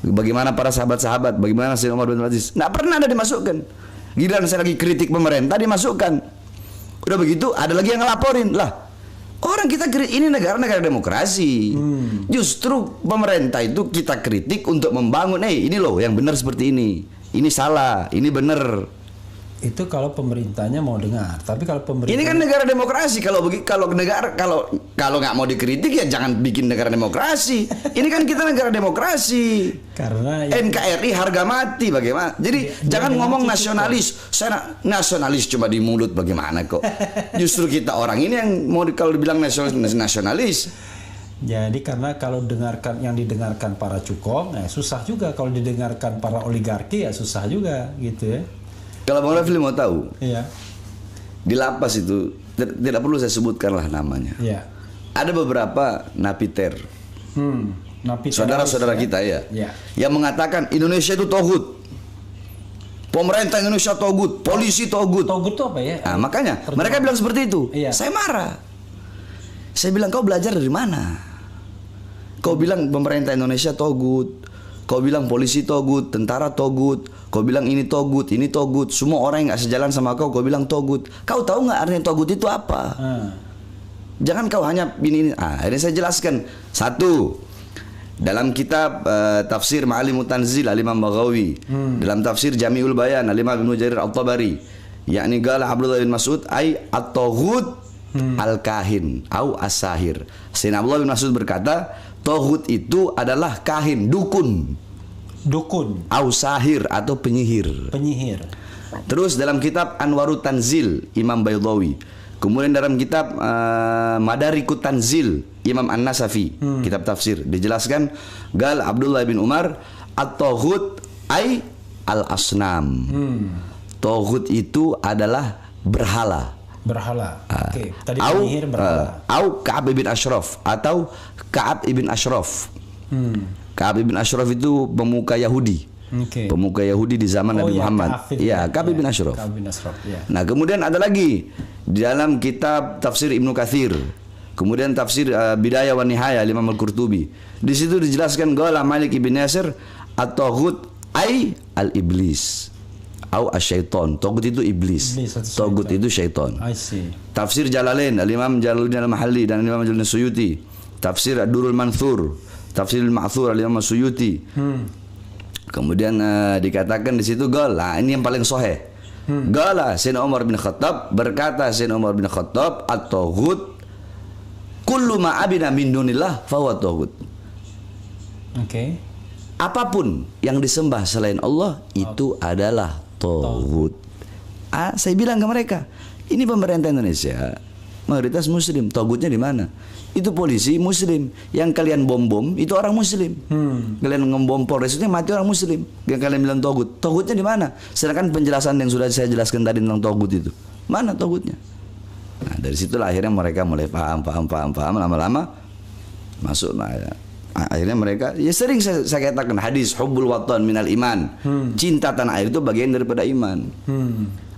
B: bagaimana para sahabat-sahabat, bagaimana Sayyidina Umar bin Aziz. Nggak pernah ada dimasukkan. Giliran saya lagi kritik pemerintah dimasukkan. Udah begitu ada lagi yang ngelaporin lah. Orang kita ini negara demokrasi. Justru pemerintah itu kita kritik untuk membangun. Ini loh yang benar seperti ini salah, ini benar.
A: Itu kalau pemerintahnya mau dengar. Tapi kalau pemerintah,
B: ini kan negara demokrasi. Kalau negara kalau nggak mau dikritik ya jangan bikin negara demokrasi. Ini kan kita negara demokrasi.
A: Karena
B: NKRI harga mati bagaimana? Jadi jangan ngomong nasionalis. Saya nasionalis cuma di mulut bagaimana kok? Justru kita orang ini yang mau kalau dibilang nasionalis.
A: Jadi karena kalau yang didengarkan para cukong, susah juga. Kalau didengarkan para oligarki ya susah juga gitu ya.
B: Kalau Bang Rafli mau tahu,
A: iya,
B: di lapas itu tidak perlu saya sebutkanlah namanya.
A: Iya.
B: Ada beberapa napiter, saudara-saudara kita ya, yang mengatakan Indonesia itu togut, pemerintah Indonesia togut, polisi togut.
A: Togut itu apa ya?
B: Nah, makanya mereka bilang seperti itu.
A: Iya.
B: Saya marah. Saya bilang, kau belajar dari mana? Kau bilang pemerintah Indonesia togut. Kau bilang polisi togut, tentara togut, kau bilang ini togut, semua orang yang nggak sejalan sama kau bilang togut. Kau tahu nggak artinya togut itu apa? Jangan kau hanya ini. Ini saya jelaskan. Satu, dalam kitab tafsir Ma'alimut Tanzil Al-Imam Baghawi, dalam tafsir Jami'ul Bayan Al-Imam Ibnu Jarir At-Tabari, yakni qala Abdullah bin Mas'ud ay at-taghut al-kahin au as-sahir. Sayyidina Abdullah bin Mas'ud berkata, toghut itu adalah kahin, dukun, au sahir atau penyihir. Terus dalam kitab Anwarut Tanzil Imam Baydawi, kemudian dalam kitab Madarikut Tanzil Imam An-Nasafi, kitab tafsir, dijelaskan gal Abdullah bin Umar at-taghut ay al-asnam. Toghut itu adalah berhala.
A: Oke. Tadi penyihir berhala.
B: Au Ka'ab ibn Ashraf atau Ka'ab ibn Ashraf. Ka'ab ibn Ashraf itu pemuka Yahudi. Pemuka Yahudi di zaman Nabi Muhammad. Iya, Ka'ab ibn Ashraf. Nah, kemudian ada lagi di dalam kitab tafsir Ibnu Katsir. Kemudian tafsir Bidayah wa Nihayah Imam Al-Qurtubi. Di situ dijelaskan qala Malik ibn Yasir at-taghut ay al-iblis. Au asyaiton. Togut itu iblis. Togut itu syaiton. Tafsir Jalalain Al-Imam Jalaluddin Al-Mahalli dan Imam Jalaluddin Suyuti. Tafsir Ad-Durrul Manthur, Tafsir Al-Ma'thur Al-Imam Suyuti. Kemudian dikatakan di situ ini yang paling sahih. Gala Sayyidina Umar bin Khattab, berkata Sayyidina Umar bin Khattab, at-taghut kullu ma abina min dunillah fa huwa taghut. Apapun yang disembah selain Allah itu adalah toghut. Saya bilang ke mereka, ini pemerintah Indonesia mayoritas muslim, toghutnya di mana? Itu polisi muslim, yang kalian bom itu orang muslim. Kalian ngebom Polres itu mati orang muslim. Yang kalian bilang toghut, toghutnya di mana? Sedangkan penjelasan yang sudah saya jelaskan tadi tentang toghut itu, mana toghutnya? Nah, dari situlah akhirnya mereka mulai paham, lama-lama masuk ya. Akhirnya mereka, ya sering saya katakan hadis hubbul watan minal iman. Cinta tanah air itu bagian daripada iman.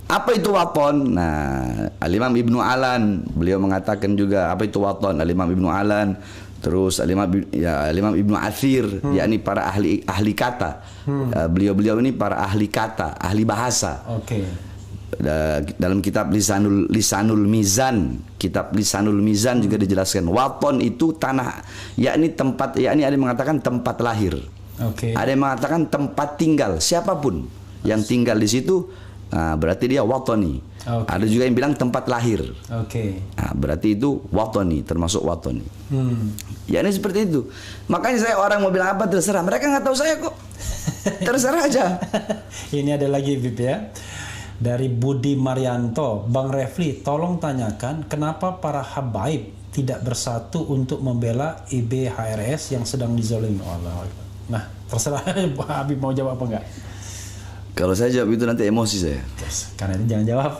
B: Apa itu waton? Nah, Al-Imam Ibnu Alan beliau mengatakan juga apa itu waton. Al-Imam Ibnu Alan, terus Al-Imam Ibnu Athir, yakni para ahli kata. Beliau ini para ahli kata, ahli bahasa. Dalam kitab Lisanul Mizan, kitab Lisanul Mizan juga dijelaskan waton itu tanah, yakni tempat, yakni ada yang mengatakan tempat lahir, ada yang mengatakan tempat tinggal siapapun, yang tinggal di situ, berarti dia watoni. Ada juga yang bilang tempat lahir. Berarti itu watoni, termasuk watoni. Ya ini seperti itu. Makanya saya orang mau bilang apa terserah, mereka nggak tahu saya kok. Terserah aja.
A: Ini ada lagi Bib ya. Dari Budi Marianto, Bang Refli, tolong tanyakan kenapa para habaib tidak bersatu untuk membela IBHRS yang sedang dizolimi Allah. Nah, terserah Habib mau jawab apa enggak?
B: Kalau saya jawab itu nanti emosi saya.
A: Karena ini jangan jawab.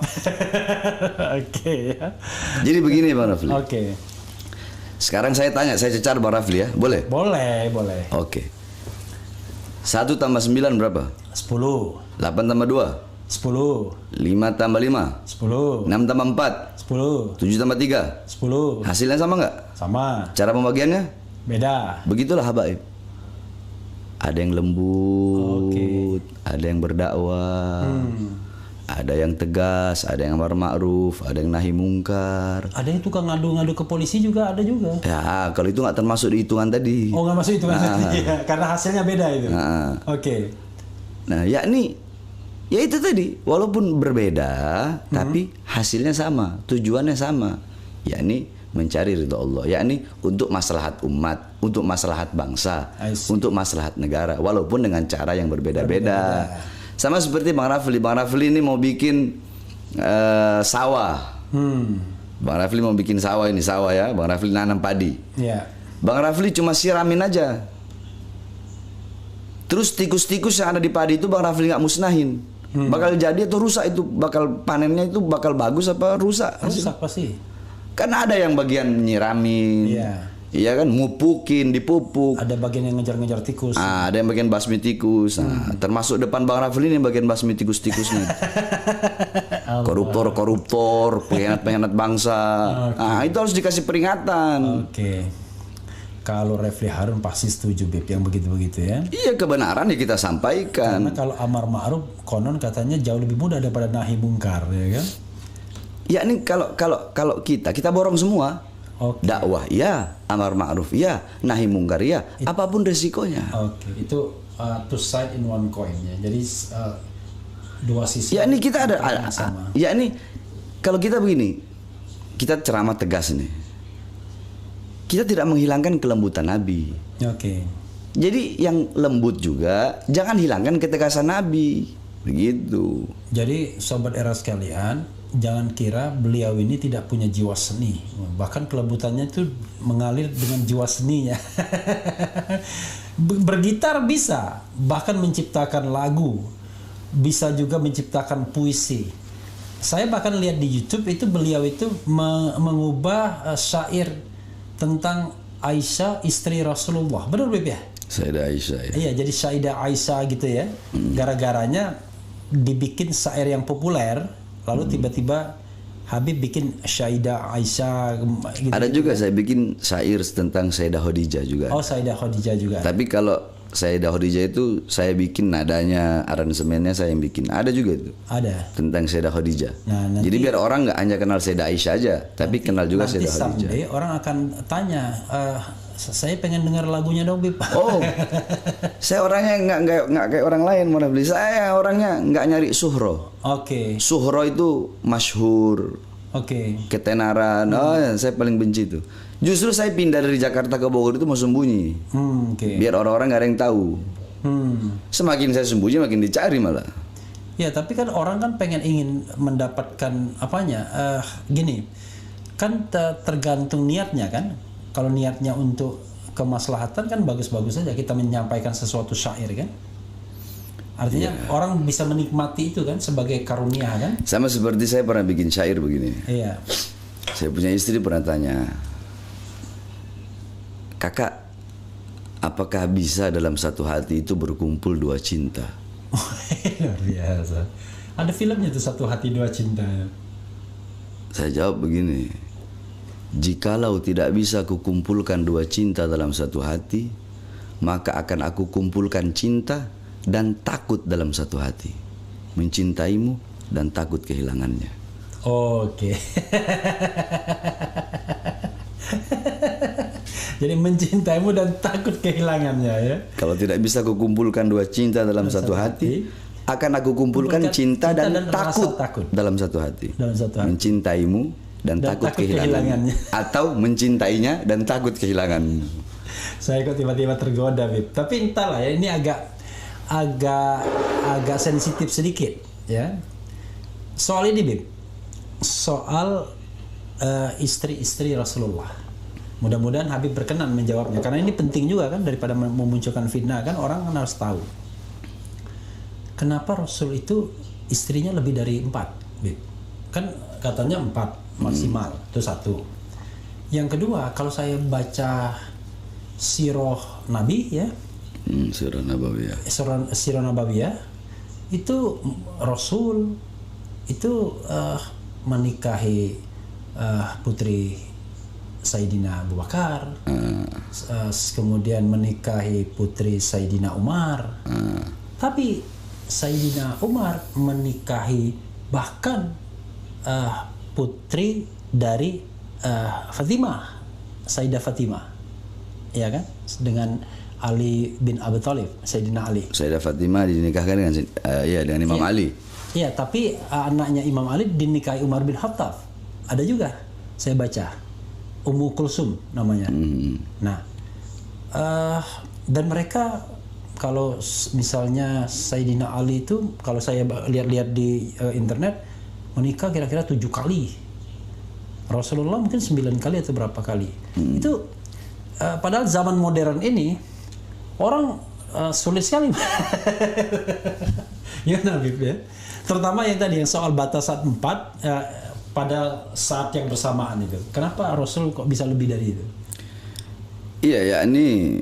A: Oke ya.
B: Jadi begini Bang Rafli. Sekarang saya tanya, saya cecar Bang Rafli ya, boleh?
A: Boleh.
B: Oke. 1 tambah 9 berapa?
A: 10.
B: 8 tambah 2?
A: 10.
B: 5 tambah 5?
A: 10.
B: 6 tambah 4?
A: 10.
B: 7 tambah 3?
A: 10.
B: Hasilnya sama nggak?
A: Sama.
B: Cara pembagiannya?
A: Beda.
B: Begitulah habaib. Ada yang lembut, ada yang berdakwah, ada yang tegas, ada yang amar ma'ruf, ada yang nahi mungkar.
A: Ada yang tukang ngadu-ngadu ke polisi juga ada juga.
B: Ya, kalau itu nggak termasuk di hitungan tadi.
A: Oh, nggak masuk hitungan tadi ya, karena hasilnya beda itu. Nah,
B: yakni ya itu tadi, walaupun berbeda, tapi hasilnya sama, tujuannya sama, yakni mencari ridha Allah, yakni untuk maslahat umat, untuk maslahat bangsa, untuk maslahat negara, walaupun dengan cara yang berbeda-beda. Sama seperti Bang Rafli. Bang Rafli ini mau bikin sawah. Bang Rafli mau bikin sawah, ini sawah ya. Bang Rafli nanam padi. Bang Rafli cuma siramin aja. Terus tikus-tikus yang ada di padi itu Bang Rafli nggak musnahin. Bakal jadi atau rusak itu, bakal panennya itu bakal bagus apa rusak?
A: Rusak pasti.
B: Kan ada yang bagian nyiramin, iya kan, mupukin, dipupuk.
A: Ada bagian yang ngejar-ngejar tikus.
B: Ada yang bagian basmi tikus. Termasuk depan Bang Rafli ini bagian basmi tikus-tikusnya. Koruptor, pengkhianat bangsa. Itu harus dikasih peringatan.
A: Kalau Refli Harun pasti setuju Bib yang begitu-begitu ya.
B: Iya, kebenaran ya kita sampaikan.
A: Karena kalau amar ma'ruf konon katanya jauh lebih mudah daripada nahi mungkar, ya kan?
B: Ya ini kalau kita borong semua. Dakwah ya, amar ma'ruf ya, nahi mungkar ya, apapun resikonya.
A: Itu two side in one coin ya. Jadi dua sisi.
B: Ya ini kita ada sama. Ya ini kalau kita begini, kita ceramah tegas nih. Kita tidak menghilangkan kelembutan Nabi. Jadi yang lembut juga jangan hilangkan ketegasan Nabi. Begitu.
A: Jadi sobat era sekalian, jangan kira beliau ini tidak punya jiwa seni. Bahkan kelembutannya itu mengalir dengan jiwa seninya. Bergitar bisa, bahkan menciptakan lagu, bisa juga menciptakan puisi. Saya bahkan lihat di YouTube itu beliau itu mengubah syair tentang Aisyah istri Rasulullah. Benar Beb ya?
B: Sayyidah Aisyah ya.
A: Iya, jadi Sayyidah Aisyah gitu ya. Gara-garanya dibikin syair yang populer, lalu tiba-tiba Habib bikin Sayyidah Aisyah gitu.
B: Ada juga saya bikin syair tentang Sayyidah Khadijah juga.
A: Oh, Sayyidah Khadijah juga.
B: Tapi kalau Sayyidah Khadijah itu saya bikin nadanya, aransemennya saya yang bikin. Ada juga itu.
A: Ada.
B: Tentang Sayyidah Khadijah.
A: Nah,
B: jadi biar orang nggak hanya kenal Sayyidah Aisyah aja, tapi kenal juga Sayyidah Khadijah.
A: Nanti orang akan tanya, saya pengen dengar lagunya dong, Bib.
B: Oh, saya orangnya nggak kayak orang lain, mau beli. Saya orangnya nggak nyari suhro. Suhro itu masyhur. Ketenaran. Saya paling benci itu. Justru saya pindah dari Jakarta ke Bogor itu mau sembunyi. Biar orang-orang nggak ada yang tahu. Semakin saya sembunyi makin dicari malah.
A: Ya, tapi kan orang kan ingin mendapatkan apanya? Gini, kan tergantung niatnya kan. Kalau niatnya untuk kemaslahatan kan bagus-bagus saja kita menyampaikan sesuatu syair kan. Artinya orang bisa menikmati itu kan sebagai karunia kan. Sama
B: seperti saya pernah bikin syair begini.
A: Iya.
B: Saya punya istri pernah tanya, "Kakak, apakah bisa dalam satu hati itu berkumpul dua cinta?"
A: Luar biasa. Ada filmnya tuh, Satu Hati Dua Cinta.
B: Saya jawab begini, jikalau tidak bisa kukumpulkan dua cinta dalam satu hati, maka akan aku kumpulkan cinta dan takut dalam satu hati, mencintaimu dan takut kehilangannya.
A: Jadi mencintaimu dan takut kehilangannya ya.
B: Kalau tidak bisa kukumpulkan dua cinta dalam satu hati, akan aku kumpulkan cinta dan takut
A: takut
B: dalam satu hati.
A: dalam satu hati.
B: Mencintaimu dan takut kehilangannya. Atau mencintainya dan takut kehilanganmu.
A: Saya kok tiba-tiba tergoda, Bib. Tapi entahlah ya, ini agak sensitif sedikit ya. Soal ini, Bib. Soal istri-istri Rasulullah. Mudah-mudahan Habib berkenan menjawabnya, karena ini penting juga kan, daripada memunculkan fitnah kan, orang kan harus tahu. Kenapa Rasul itu istrinya lebih dari 4, Bib? Kan katanya 4 maksimal, itu satu. Yang kedua, kalau saya baca sirah Nabi ya,
B: Sirah Nabawiyah.
A: Sirah Nabawiyah itu Rasul itu menikahi putri Sayyidina Abu Bakar, kemudian menikahi putri Sayyidina Umar, tapi Sayyidina Umar menikahi bahkan putri dari Fatimah, Sayyidah Fatimah, ya kan, dengan Ali bin Abi Thalib, Sayyidina Ali.
B: Sayyidah Fatimah dinikahkan dengan dengan Imam Ali.
A: Iya, tapi anaknya Imam Ali dinikahi Umar bin Khattab. Ada juga, saya baca. Ummu Kulsum namanya. Nah, dan mereka kalau misalnya Sayyidina Ali itu, kalau saya lihat-lihat di internet, menikah kira-kira 7 kali. Rasulullah mungkin 9 kali atau berapa kali. Itu padahal zaman modern ini orang sulit sekali. Ya, Habib ya. Terutama yang tadi yang soal batasan 4 pada saat yang bersamaan itu. Kenapa Rasul kok bisa lebih dari itu?
B: Iya, ya ini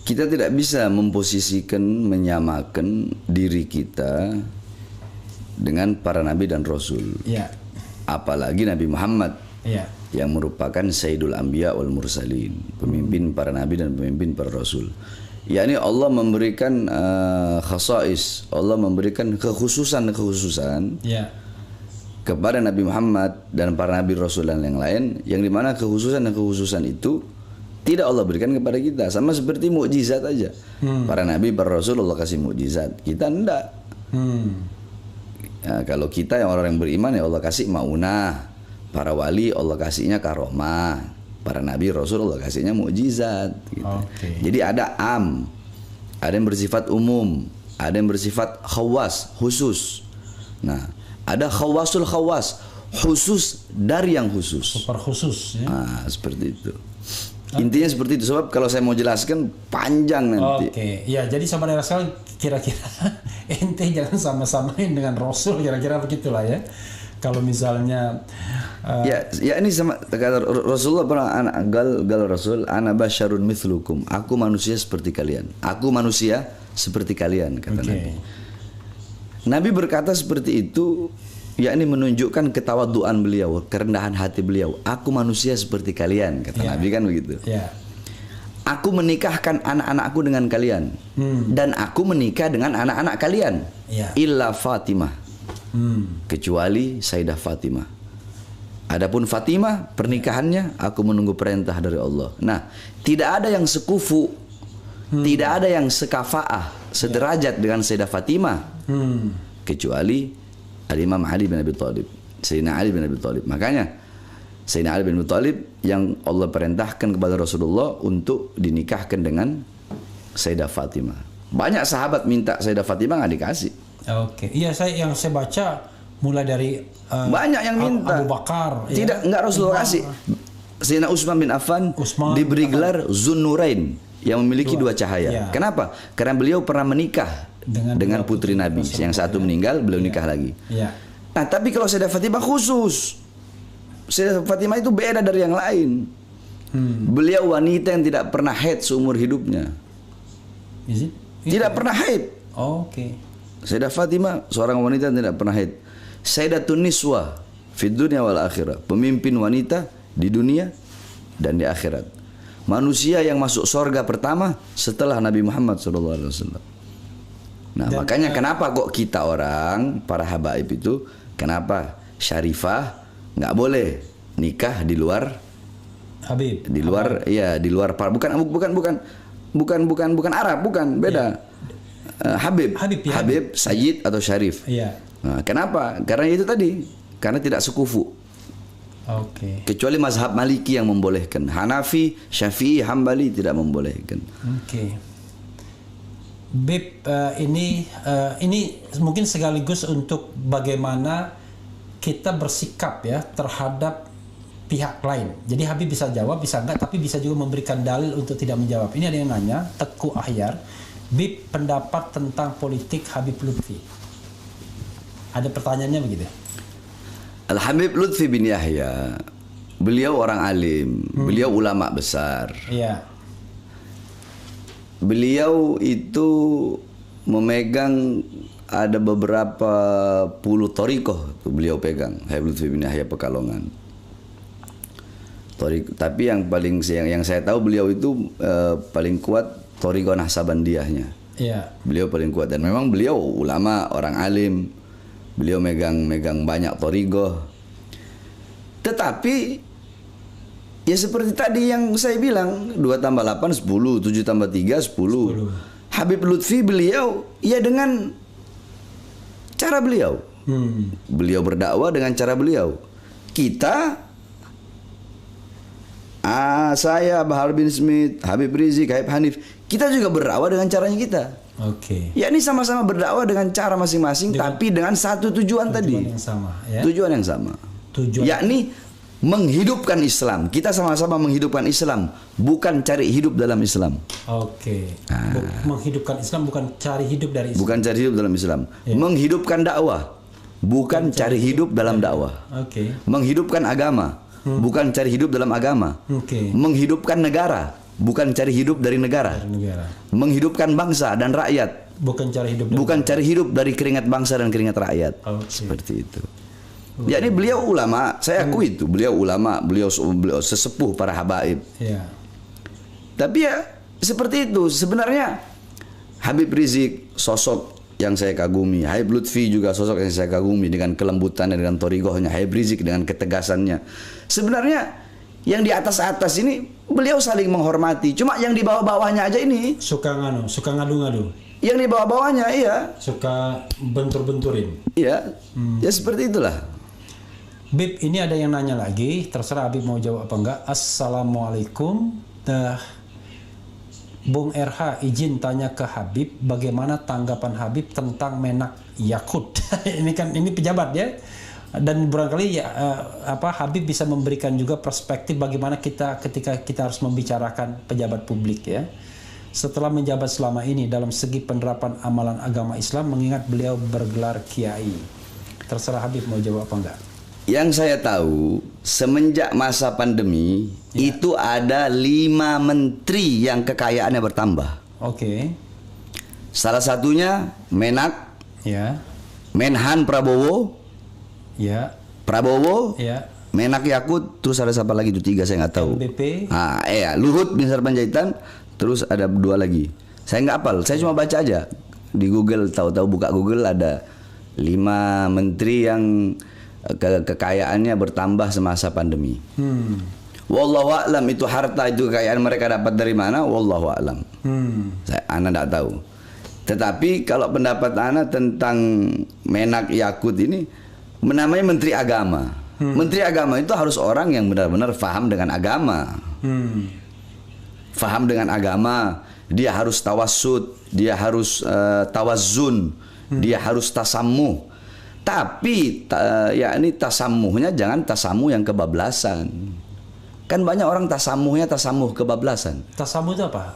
B: kita tidak bisa memposisikan, menyamakan diri kita dengan para nabi dan rasul.
A: Ya.
B: Apalagi Nabi Muhammad.
A: Ya.
B: Yang merupakan Sayyidul Anbiya wal Mursalin, pemimpin para nabi dan pemimpin para rasul. yakni Allah memberikan khasais, Allah memberikan kekhususan kepada Nabi Muhammad dan para Nabi Rasul dan yang lain, yang dimana kekhususan dan kekhususan itu tidak Allah berikan kepada kita. Sama seperti mukjizat aja. Para Nabi, para Rasul Allah kasih mukjizat, kita enggak. Ya, kalau kita yang orang yang beriman ya Allah kasih maunah, para wali Allah kasihnya karomah, para Nabi Rasul Allah kasihnya mukjizat gitu. Jadi ada am, ada yang bersifat umum, ada yang bersifat khawas, khusus. Nah, ada khawasul khawas, khusus dari yang khusus.
A: Super khusus ya.
B: Nah, seperti itu. Intinya seperti itu, sebab kalau saya mau jelaskan panjang nanti.
A: Ya, jadi saudara sekalian, kira-kira ente jangan sama-samain dengan Rasul, kira-kira begitulah ya. Kalau misalnya
B: ya ini sama kata Rasulullah pernah gal Rasul, ana basyarun mithlukum, aku manusia seperti kalian. Aku manusia seperti kalian, kata Nabi. Nabi berkata seperti itu, yakni menunjukkan ketawaduan beliau, kerendahan hati beliau. Aku manusia seperti kalian, kata Nabi kan begitu. Aku menikahkan anak-anakku dengan kalian, dan aku menikah dengan anak-anak kalian, illa Fatimah, kecuali Sayyidah Fatimah. Adapun Fatimah pernikahannya aku menunggu perintah dari Allah. Nah, tidak ada yang sekufu, tidak ada yang sekafaah, sederajat dengan Sayyidah Fatimah, kecuali Imam Ali bin Abi Thalib, Sayyidina Ali bin Abi Thalib. Makanya Sayyidina Ali bin Abi Thalib yang Allah perintahkan kepada Rasulullah untuk dinikahkan dengan Sayyidah Fatimah. Banyak sahabat minta Sayyidah Fatimah nggak dikasih.
A: Iya, yang saya baca mulai dari
B: banyak yang minta.
A: Abu Bakar.
B: Tidak, enggak Rasulullah kasih. Sayyidina Utsman bin Affan diberi gelar Zunnurain, yang memiliki dua cahaya. Kenapa? Karena beliau pernah menikah dengan putri Nabi. Yang satu meninggal, beliau nikah lagi. Nah, tapi kalau Sayyidah Fatimah khusus. Sayyidah Fatimah itu beda dari yang lain. Beliau wanita yang tidak pernah haid seumur hidupnya. Tidak pernah haid. Sayyidah Fatimah seorang wanita yang tidak pernah haid. Sayyidatun Niswa fid dunya wal akhirah, pemimpin wanita di dunia dan di akhirat. Manusia yang masuk surga pertama setelah Nabi Muhammad SAW. Nah, makanya kenapa kok kita orang para habaib itu, kenapa syarifah nggak boleh nikah di luar
A: Habib,
B: di luar Habib. Ya di luar bukan Arab, bukan beda. Habib,
A: Habib, ya?
B: Habib, Sayyid atau Syarif.
A: Iya.
B: Nah, kenapa? Karena itu tadi, karena tidak sekufu.
A: Oke.
B: Kecuali mazhab Maliki yang membolehkan. Hanafi, Syafi'i, Hambali tidak membolehkan.
A: Oke. Bib, ini mungkin sekaligus untuk bagaimana kita bersikap ya terhadap pihak lain. Jadi Habib bisa jawab, bisa enggak, tapi bisa juga memberikan dalil untuk tidak menjawab. Ini ada yang nanya, Teguh Ahyar, Bib, pendapat tentang politik Habib Lutfi. Ada pertanyaannya begitu.
B: Al-Habib Lutfi bin Yahya, beliau orang alim, beliau ulama besar.
A: Iya.
B: Beliau itu memegang ada beberapa puluh torikoh beliau pegang. Habib Lutfi bin Yahya Pekalongan. Tapi yang saya tahu beliau itu paling kuat torikoh Nahsabandiyahnya.
A: Iya.
B: Beliau paling kuat dan memang beliau ulama, orang alim. Beliau megang banyak torigoh. Tetapi ya seperti tadi yang saya bilang, 2 tambah 8 10, 7 tambah 3 10. Habib Lutfi beliau ya dengan cara beliau. Beliau berdakwah dengan cara beliau. Kita saya Bahar bin Smith, Habib Rizik, Habib Hanif, kita juga berdakwah dengan caranya kita.
A: Oke.
B: Ya ini sama-sama berdakwah dengan cara masing-masing, tapi dengan satu tujuan tadi.
A: Yang sama, ya.
B: Tujuan yang sama.
A: Tujuan.
B: Yakni menghidupkan Islam. Kita sama-sama menghidupkan Islam, bukan cari hidup dalam Islam.
A: Oke. Menghidupkan Islam bukan cari hidup dari Islam.
B: Bukan cari hidup dalam Islam. Menghidupkan dakwah, bukan cari hidup dalam dakwah.
A: Oke.
B: Menghidupkan agama, bukan cari hidup dalam agama.
A: Oke.
B: Menghidupkan negara, bukan cari hidup dari negara. Menghidupkan bangsa dan rakyat,
A: bukan cari hidup.
B: Bukan cari hidup dari keringat bangsa dan keringat rakyat. Seperti itu. Jadi beliau ulama, saya akui itu. Beliau ulama, beliau sesepuh para habaib.
A: Ya.
B: Tapi ya seperti itu. Sebenarnya Habib Rizik sosok yang saya kagumi. Habib Lutfi juga sosok yang saya kagumi dengan kelembutannya, dengan torigohnya. Habib Rizik dengan ketegasannya. Sebenarnya yang di atas-atas ini beliau saling menghormati. Cuma yang di bawah-bawahnya aja ini
A: suka ngadu-ngadu.
B: Yang di bawah-bawahnya iya
A: suka bentur-benturin.
B: Iya. Ya seperti itulah.
A: Bib, ini ada yang nanya lagi, terserah Habib mau jawab apa enggak. Assalamualaikum. Bung RH izin tanya ke Habib, bagaimana tanggapan Habib tentang Menak Yakut? ini pejabat ya. Dan barangkali ya Habib bisa memberikan juga perspektif bagaimana ketika kita harus membicarakan pejabat publik ya. Setelah menjabat selama ini dalam segi penerapan amalan agama Islam, mengingat beliau bergelar kiai. Terserah Habib mau jawab apa enggak.
B: Yang saya tahu semenjak masa pandemi itu ada 5 menteri yang kekayaannya bertambah.
A: Oke.
B: Salah satunya Menak,
A: ya.
B: Menhan Prabowo,
A: ya.
B: Prabowo,
A: ya.
B: Menak Yakut, terus ada siapa lagi itu 3 saya nggak tahu.
A: LBP.
B: Luhut bin Sarpanjaitan, terus ada 2 lagi. Saya nggak hafal, saya cuma baca aja di Google, tahu-tahu buka Google ada 5 menteri yang kekayaannya bertambah semasa pandemi. Wallahu a'lam itu harta itu kekayaan mereka dapat dari mana? Wallahu a'lam. Ana tidak tahu. Tetapi kalau pendapat ana tentang Menak Yakut ini menamai menteri agama. Menteri agama itu harus orang yang benar-benar faham dengan agama. Faham dengan agama, dia harus tawassud, dia harus tawazzun, dia harus tasammuh. Tapi yakni tasammuhnya jangan tasamuh yang kebablasan. Kan banyak orang tasamuhnya tasamuh kebablasan.
A: Tasamuh itu apa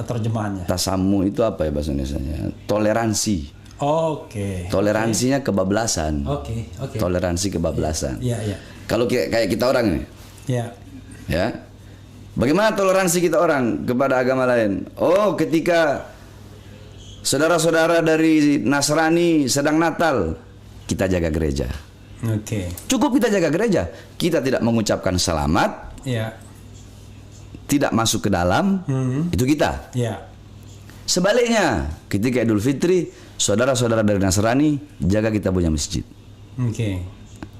A: terjemahannya?
B: Tasamuh itu apa ya bahasa Indonesianya? Toleransi.
A: Oke.
B: Toleransinya kebablasan.
A: Oke.
B: Toleransi kebablasan.
A: Iya.
B: Kalau kayak kita orang nih.
A: Iya.
B: Ya. Bagaimana toleransi kita orang kepada agama lain? Oh, ketika saudara-saudara dari Nasrani sedang Natal, kita jaga gereja.
A: Oke.
B: Cukup kita jaga gereja. Kita tidak mengucapkan selamat.
A: Iya.
B: Tidak masuk ke dalam. Itu kita.
A: Iya.
B: Sebaliknya, ketika Idul Fitri, saudara-saudara dari Nasrani jaga kita punya masjid.
A: Oke.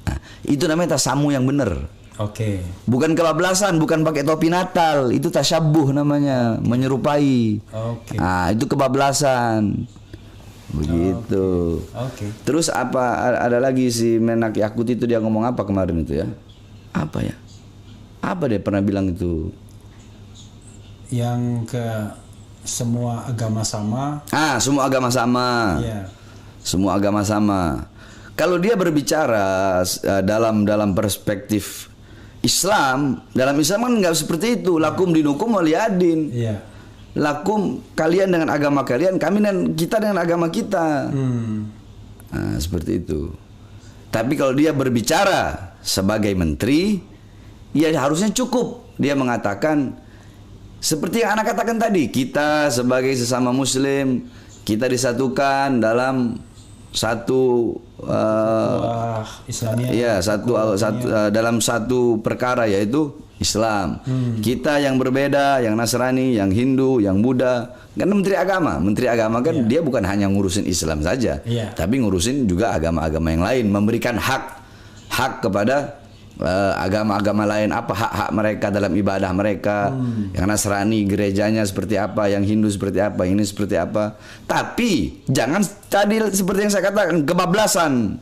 B: Nah, itu namanya tasamu yang benar.
A: Oke.
B: Bukan kebablasan, bukan pakai topi Natal. Itu tasyabuh namanya, menyerupai.
A: Oke.
B: Nah, itu kebablasan. Begitu.
A: Oke.
B: Terus apa ada lagi si Menak Yakut itu dia ngomong apa kemarin itu ya? Apa ya? Apa dia pernah bilang itu?
A: Yang ke semua agama sama.
B: Semua agama sama.
A: Iya.
B: Semua agama sama. Kalau dia berbicara dalam perspektif Islam, dalam Islam kan nggak seperti itu. Lakum dinukum waliyadin.
A: Iya.
B: Lakum kalian dengan agama kalian, kami dan kita dengan agama kita. Nah, seperti itu. Tapi kalau dia berbicara sebagai menteri, ya harusnya cukup dia mengatakan seperti yang anak katakan tadi, kita sebagai sesama muslim, kita disatukan dalam satu
A: Islamiyah.
B: Dalam satu perkara yaitu Islam. Kita yang berbeda, yang Nasrani, yang Hindu, yang Buddha, kan menteri agama kan dia bukan hanya ngurusin Islam saja, tapi ngurusin juga agama-agama yang lain, memberikan hak kepada agama-agama lain, apa hak-hak mereka dalam ibadah mereka. Yang Nasrani gerejanya seperti apa, yang Hindu seperti apa, ini seperti apa. Tapi jangan tadi seperti yang saya katakan kebablasan.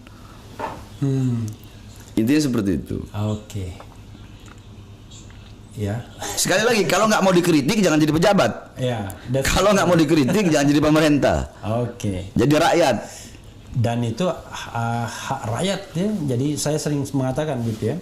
B: Intinya seperti itu.
A: Oke. Ya.
B: Sekali lagi, kalau nggak mau dikritik jangan jadi pejabat.
A: Ya.
B: Kalau nggak mau dikritik jangan jadi pemerintah.
A: Oke.
B: Jadi rakyat.
A: Dan itu hak rakyat ya. Jadi saya sering mengatakan gitu ya.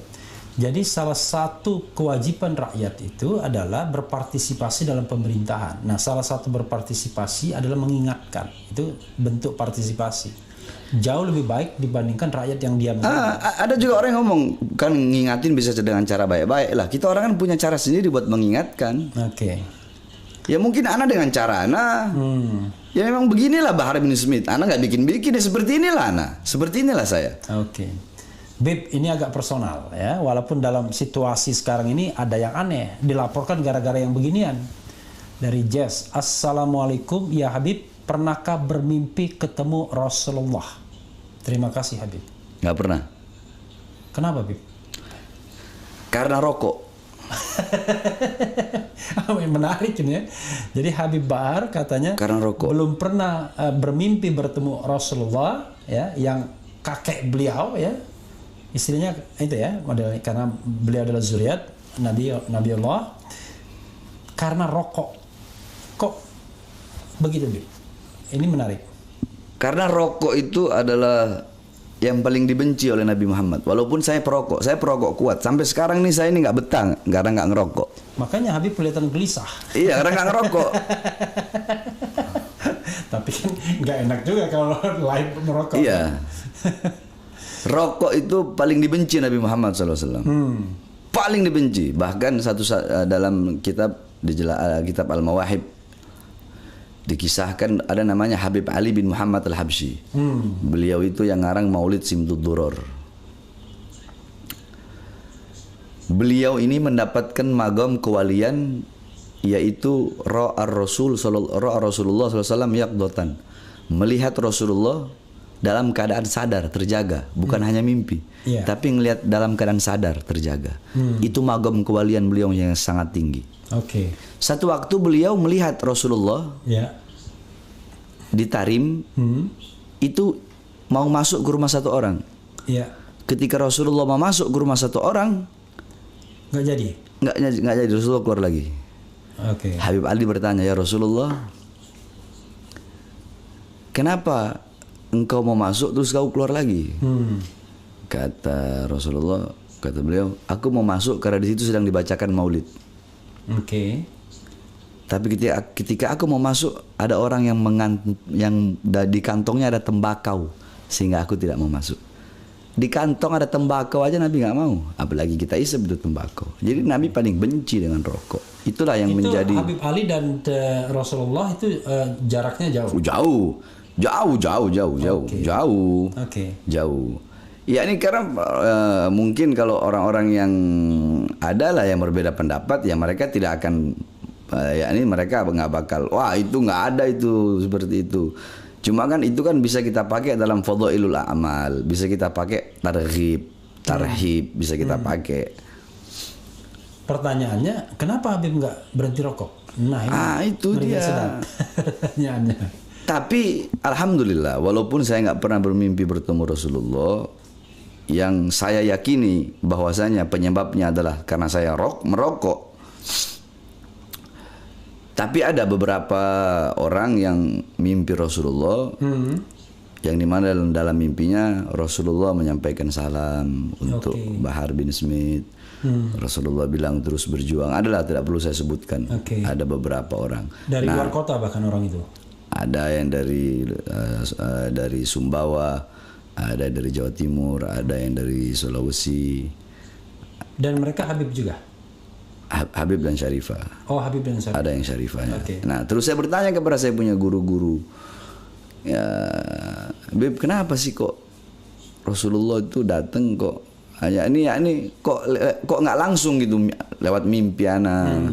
A: Jadi salah satu kewajiban rakyat itu adalah berpartisipasi dalam pemerintahan. Nah, salah satu berpartisipasi adalah mengingatkan. Itu bentuk partisipasi. Jauh lebih baik dibandingkan rakyat yang diam.
B: Ada juga orang yang ngomong kan ngingatin bisa dengan cara baik-baik lah. Kita orang kan punya cara sendiri buat mengingatkan.
A: Oke.
B: Ya mungkin Ana dengan cara Ana. Ya memang beginilah Bahar bin Smith. Ana nggak bikin-bikin ya seperti inilah Ana. Seperti inilah saya.
A: Oke. Bib, ini agak personal ya. Walaupun dalam situasi sekarang ini ada yang aneh. Dilaporkan gara-gara yang beginian. Dari Jess. Assalamualaikum ya Habib. Pernahkah bermimpi ketemu Rasulullah? Terima kasih Habib.
B: Nggak pernah.
A: Kenapa Bib?
B: Karena rokok.
A: Menarik ini ya. Jadi Habib Bahar katanya
B: karena rokok.
A: Belum pernah bermimpi bertemu Rasulullah ya, yang kakek beliau ya. Istrinya itu ya, karena beliau adalah zuriat Nabi Allah. Karena rokok. Kok begitu Bib? Ini menarik.
B: Karena rokok itu adalah yang paling dibenci oleh Nabi Muhammad. Walaupun saya perokok kuat. Sampai sekarang nih saya ini nggak betah karena nggak ngerokok.
A: Makanya Habib kelihatan gelisah.
B: Iya, karena nggak ngerokok.
A: Tapi kan nggak enak juga kalau live merokok.
B: Iya. Rokok itu paling dibenci Nabi Muhammad SAW. Paling dibenci. Bahkan dalam kitab kitab Al-Mawahib dikisahkan ada namanya Habib Ali bin Muhammad Al-Habsyi. Beliau itu yang ngarang Maulid Simtud Duror. Beliau ini mendapatkan magam kewalian yaitu Rasulullah SAW yaqdatan. Melihat Rasulullah dalam keadaan sadar, terjaga, bukan hanya mimpi, tapi ngelihat dalam keadaan sadar, terjaga. Itu magam kewalian beliau yang sangat tinggi.
A: Oke.
B: Satu waktu beliau melihat Rasulullah di Tarim, itu mau masuk ke rumah satu orang. Ketika Rasulullah mau masuk ke rumah satu orang,
A: nggak jadi.
B: Nggak jadi, Rasulullah keluar lagi. Habib Ali bertanya, ya Rasulullah, kenapa engkau mau masuk terus kau keluar lagi? Kata Rasulullah, kata beliau, aku mau masuk karena di situ sedang dibacakan Maulid. Tapi ketika aku mau masuk, ada orang yang di kantongnya ada tembakau, sehingga aku tidak mau masuk. Di kantong ada tembakau aja Nabi nggak mau, apalagi kita isep itu tembakau. Jadi Nabi paling benci dengan rokok. Itulah yang menjadi.
A: Habib Ali dan Rasulullah itu jaraknya jauh.
B: Jauh. Ya ini karena mungkin kalau orang-orang yang adalah yang berbeda pendapat, ya mereka tidak akan, mereka nggak bakal, wah itu nggak ada itu seperti itu. Cuma kan itu kan bisa kita pakai dalam fadhailul a'mal, bisa kita pakai tarhib, bisa kita pakai.
A: Pertanyaannya, kenapa Habib nggak berhenti rokok? Nah ini
B: itu dia.
A: Pertanyaannya.
B: Tapi alhamdulillah, walaupun saya nggak pernah bermimpi bertemu Rasulullah, yang saya yakini bahwasanya penyebabnya adalah karena saya merokok. Tapi ada beberapa orang yang mimpi Rasulullah, yang dimana dalam mimpinya Rasulullah menyampaikan salam untuk Bahar bin Smith. Rasulullah bilang terus berjuang. Adalah tidak perlu saya sebutkan. Ada beberapa orang.
A: Dari luar kota bahkan orang itu.
B: Ada yang dari Sumbawa, ada dari Jawa Timur, ada yang dari Sulawesi.
A: Dan mereka Habib juga.
B: Habib dan Syarifah.
A: Oh, Habib dan Syarifah.
B: Ada yang Syarifahnya. Nah, terus saya bertanya kepada saya punya guru-guru, ya, Habib, kenapa sih kok Rasulullah itu datang kok hanya ini kok nggak langsung gitu lewat mimpi anak?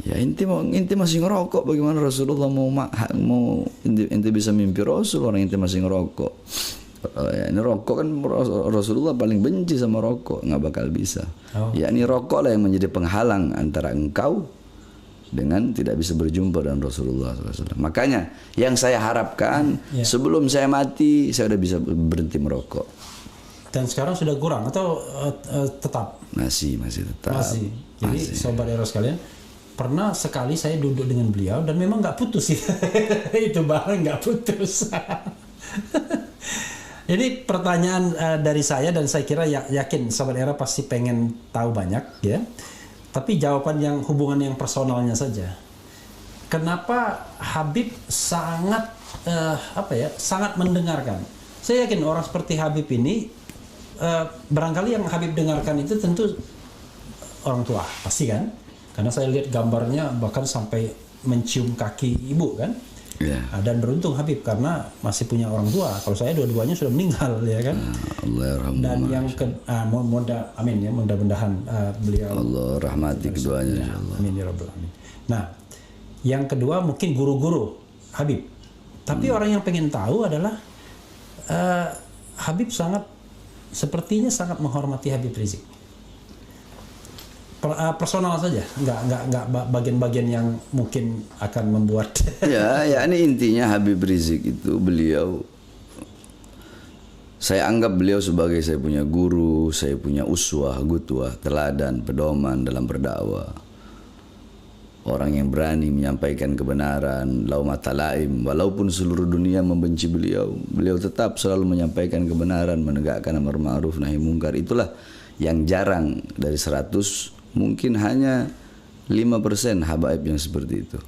B: Ya inti masih ngerokok, bagaimana Rasulullah mau inti bisa mimpi Rasul, orang inti masih ngerokok. Ya, ini rokok kan Rasulullah paling benci sama rokok, nggak bakal bisa. Ya ini rokok lah yang menjadi penghalang antara engkau dengan tidak bisa berjumpa dengan Rasulullah SAW. Makanya yang saya harapkan sebelum saya mati saya udah bisa berhenti merokok.
A: Dan sekarang sudah kurang atau tetap?
B: Masih tetap.
A: Masih. Jadi sobat Eros sekalian, pernah sekali saya duduk dengan beliau dan memang nggak putus sih. Itu barang nggak putus. Ini pertanyaan dari saya dan saya kira yakin Sobat Era pasti pengen tahu banyak ya. Tapi jawaban yang hubungan yang personalnya saja. Kenapa Habib sangat sangat mendengarkan? Saya yakin orang seperti Habib ini barangkali yang Habib dengarkan itu tentu orang tua, pasti kan? Karena saya lihat gambarnya bahkan sampai mencium kaki ibu kan? Dan beruntung Habib karena masih punya orang tua. Kalau saya dua-duanya sudah meninggal ya kan. Dan yang amin ya, mudah-mudahan beliau
B: Allah rahmati keduanya insyaallah.
A: Amin ya rabbal alamin. Nah, yang kedua mungkin guru-guru Habib. Tapi orang yang pengen tahu adalah Habib sepertinya sangat menghormati Habib Rizik. Personal saja, nggak bagian-bagian yang mungkin akan membuat.
B: ya ini intinya Habib Rizik itu saya anggap beliau sebagai saya punya guru, saya punya uswah, gutwah, teladan, pedoman dalam berdakwah. Orang yang berani menyampaikan kebenaran, laumata laim, walaupun seluruh dunia membenci beliau tetap selalu menyampaikan kebenaran, menegakkan amar ma'ruf nahi mungkar. Itulah yang jarang dari 100. Mungkin hanya 5% habaib yang seperti itu.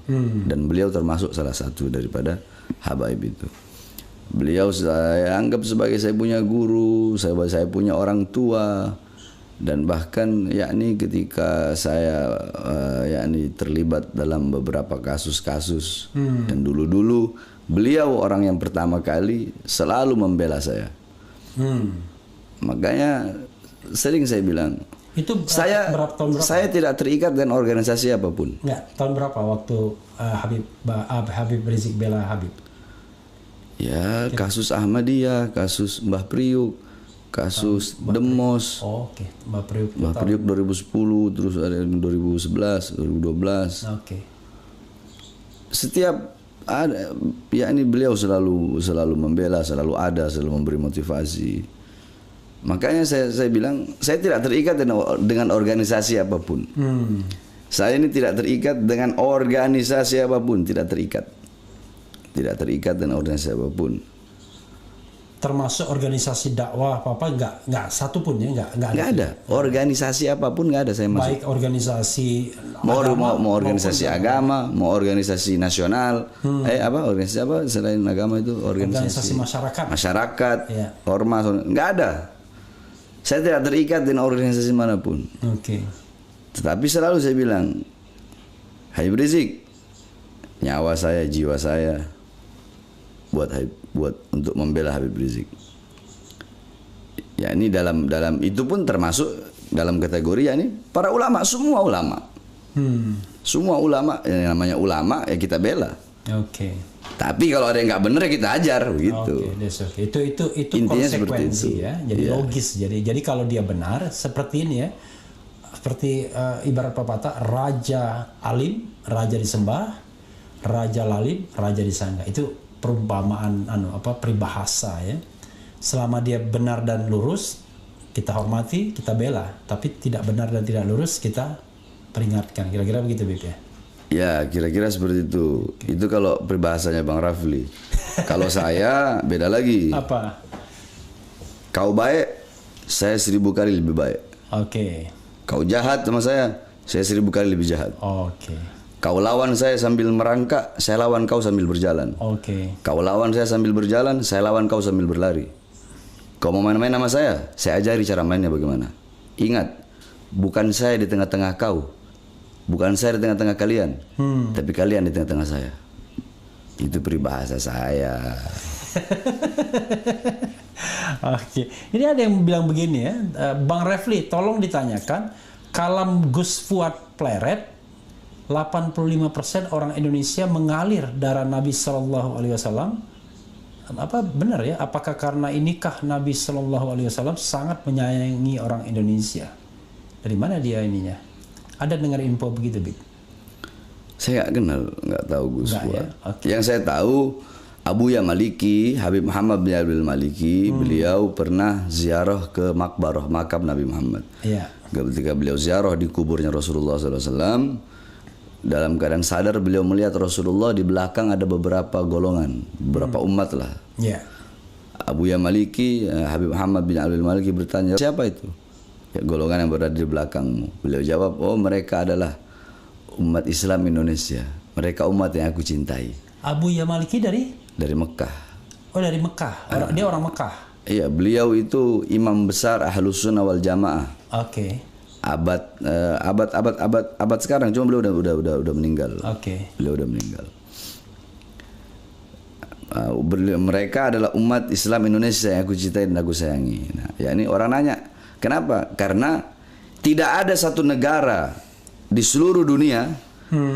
B: Dan beliau termasuk salah satu daripada habaib itu. Beliau saya anggap sebagai saya punya guru, saya punya orang tua. Dan bahkan yakni ketika saya terlibat dalam beberapa kasus-kasus. Dan dulu-dulu beliau orang yang pertama kali selalu membela saya. Makanya sering saya bilang,
A: itu
B: tahun berapa? Saya tidak terikat dengan organisasi apapun.
A: Enggak, tahun berapa waktu Habib Rizik bela Habib?
B: Ya, kasus Ahmadiyah, kasus Mbah Priuk, kasus Demos.
A: Oh, oke. Mbah
B: Priuk 2010, terus ada 2011, 2012.
A: Oke.
B: Setiap ada, ini beliau selalu membela, selalu memberi motivasi. Makanya saya bilang saya tidak terikat dengan organisasi apapun. Saya ini tidak terikat dengan organisasi apapun, tidak terikat dengan organisasi apapun.
A: Termasuk organisasi dakwah apa nggak satu pun ya nggak
B: ada. Organisasi apapun nggak ada saya masuk.
A: Baik organisasi
B: mau organisasi agama, mau organisasi nasional, organisasi apa selain agama itu organisasi masyarakat, ormas, nggak ada. Saya tidak terikat dengan organisasi manapun. Tetapi selalu saya bilang, Habib Rizik, nyawa saya, jiwa saya, buat untuk membela Habib Rizik. Ya ini dalam itu pun termasuk dalam kategori ini para ulama, semua ulama, semua ulama, yang namanya ulama ya kita bela. Tapi kalau ada yang nggak benar ya kita ajar begitu.
A: Itu
B: intinya
A: konsekuensi ya. Jadi logis. Jadi kalau dia benar seperti ini ya. Seperti ibarat pepatah, raja alim, raja disembah, raja lalim, raja disangka. Itu perumpamaan peribahasa ya. Selama dia benar dan lurus, kita hormati, kita bela. Tapi tidak benar dan tidak lurus, kita peringatkan. Kira-kira begitu, Bib ya?
B: Ya, kira-kira seperti itu. Itu kalau peribahasanya Bang Rafli. Kalau saya beda lagi.
A: Apa?
B: Kau baik, saya 1000 kali lebih baik.
A: Oke.
B: Kau jahat sama saya 1000 kali lebih jahat.
A: Oke.
B: Kau lawan saya sambil merangkak, saya lawan kau sambil berjalan.
A: Oke.
B: Kau lawan saya sambil berjalan, saya lawan kau sambil berlari. Kau mau main-main sama saya ajari cara mainnya bagaimana. Ingat, bukan saya di tengah-tengah kau, bukan saya di tengah-tengah kalian, tapi kalian di tengah-tengah saya. Itu peribahasa saya.
A: Oke, ini ada yang bilang begini ya, Bang Refli, tolong ditanyakan, kalam Gus Fuad Pleret, 85% orang Indonesia mengalir darah Nabi Shallallahu Alaihi Wasallam. Apa benar ya? Apakah karena inikah Nabi Shallallahu Alaihi Wasallam sangat menyayangi orang Indonesia? Dari mana dia ininya? Ada dengar info begitu, Bib?
B: Saya nggak kenal, nggak tahu Gus Fuad.
A: Ya? Okay.
B: Yang saya tahu Abuya Maliki, Habib Muhammad bin Abdul Maliki, beliau pernah ziarah ke makbarah makam Nabi Muhammad.
A: Iya.
B: Ketika beliau ziarah di kuburnya Rasulullah SAW, dalam keadaan sadar beliau melihat Rasulullah di belakang ada beberapa golongan, beberapa umat lah.
A: Iya.
B: Abuya Maliki, Habib Muhammad bin Abdul Maliki bertanya, siapa itu? Ya, golongan yang berada di belakangmu. Beliau jawab, oh mereka adalah umat Islam Indonesia. Mereka umat yang aku cintai.
A: Abuya Maliki dari
B: Mekah.
A: Oh, dari Mekah. Dia orang Mekah.
B: Iya, beliau itu imam besar Ahlus Sunnah wal Jamaah.
A: Oke.
B: Abad sekarang, cuma beliau udah meninggal.
A: Oke.
B: Beliau udah meninggal. Mereka adalah umat Islam Indonesia yang aku cintai dan aku sayangi. Nah, ya ini orang nanya, kenapa? Karena tidak ada satu negara di seluruh dunia